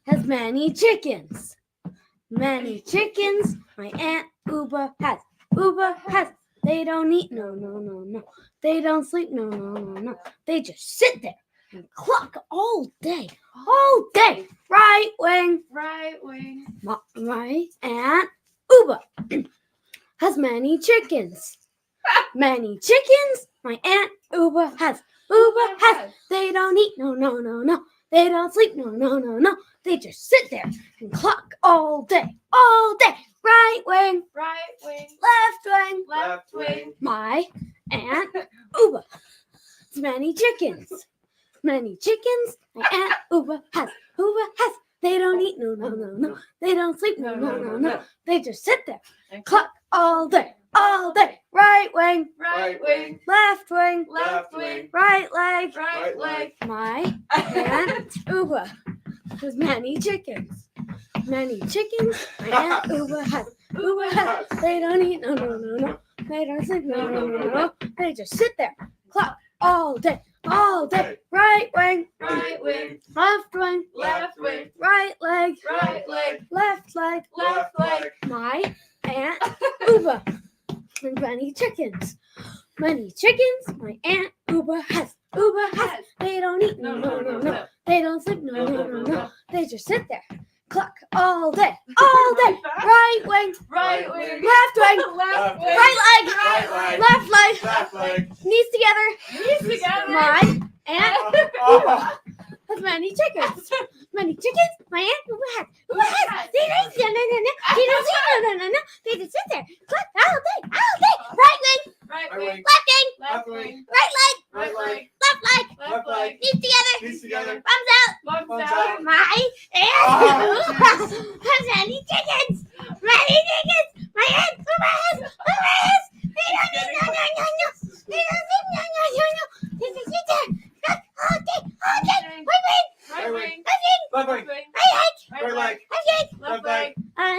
has many chickens. Many chickens my Aunt Uba has. Uba has. They don't eat, no. They don't sleep, no. They just sit there and cluck all day. All day. Right wing. My Aunt Uba has many chickens. Many chickens my Aunt Uba has. Uba has. They don't eat, no. They don't sleep, no. They just sit there and cluck all day. Right wing. Left wing. My Aunt Uba has many chickens. Many chickens my Aunt Uba has. Uba has. They don't eat, no. They don't sleep, no. They just sit there and cluck all day. Right wing. Left wing. Right leg. My Aunt Uba has many chickens. Many chickens my Aunt Uba has. Uba has. They don't eat, no. They don't sleep. No. They just sit there. Clock all day. All day. Right wing. Right wing. Left wing. Left wing. Right leg. Right leg. Left leg. Left leg. My Aunt Uba and many chickens. Many chickens my Aunt Uba has. Uba has. They don't eat. No. They don't sleep. No. They just sit there. Cluck all day. All day. Right wing. Right wing. Left wing. Left wing. Right leg. Right leg. Left leg. Left leg. Knees together. Knees together. My Aunt Oh. has many chickens. Many chickens. My Aunt Uba has. Uba has. They don't sleep. No. They don't sleep. No. They just sit there. Cluck all day. All day. Right wing. Right Right wing. wing. Left wing. Left wing. Right leg. Right leg. Left leg. Left leg. Knees together. Knees together. Thumbs out. Thumbs Thumbs out. out. My Aunt Uba has many chickens. Many chickens. My Aunt Uba has. Uba has. They don't eat. No. They don't sleep. No. They just sit there. Cluck all day. All day. Right wing. Right wing. Left wing. Left Right leg. wing. Right leg. Right leg. Left leg. Left leg.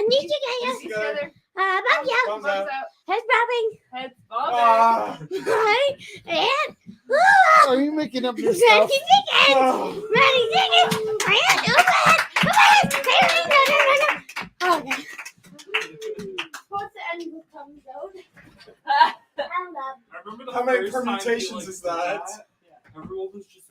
Knees Knees together. together. Thumbs out. Thumbs Thumbs out. out. Head bobbing. Head bobbing. Ah. Right. And. Are you making up your Many stuff? chickens. Oh. Many chickens. My Aunt Uba has. Uba has. They don't eat. No. Okay. What's the end with thumbs out? I remember the How many first time we, permutations like, is that? Everyone was just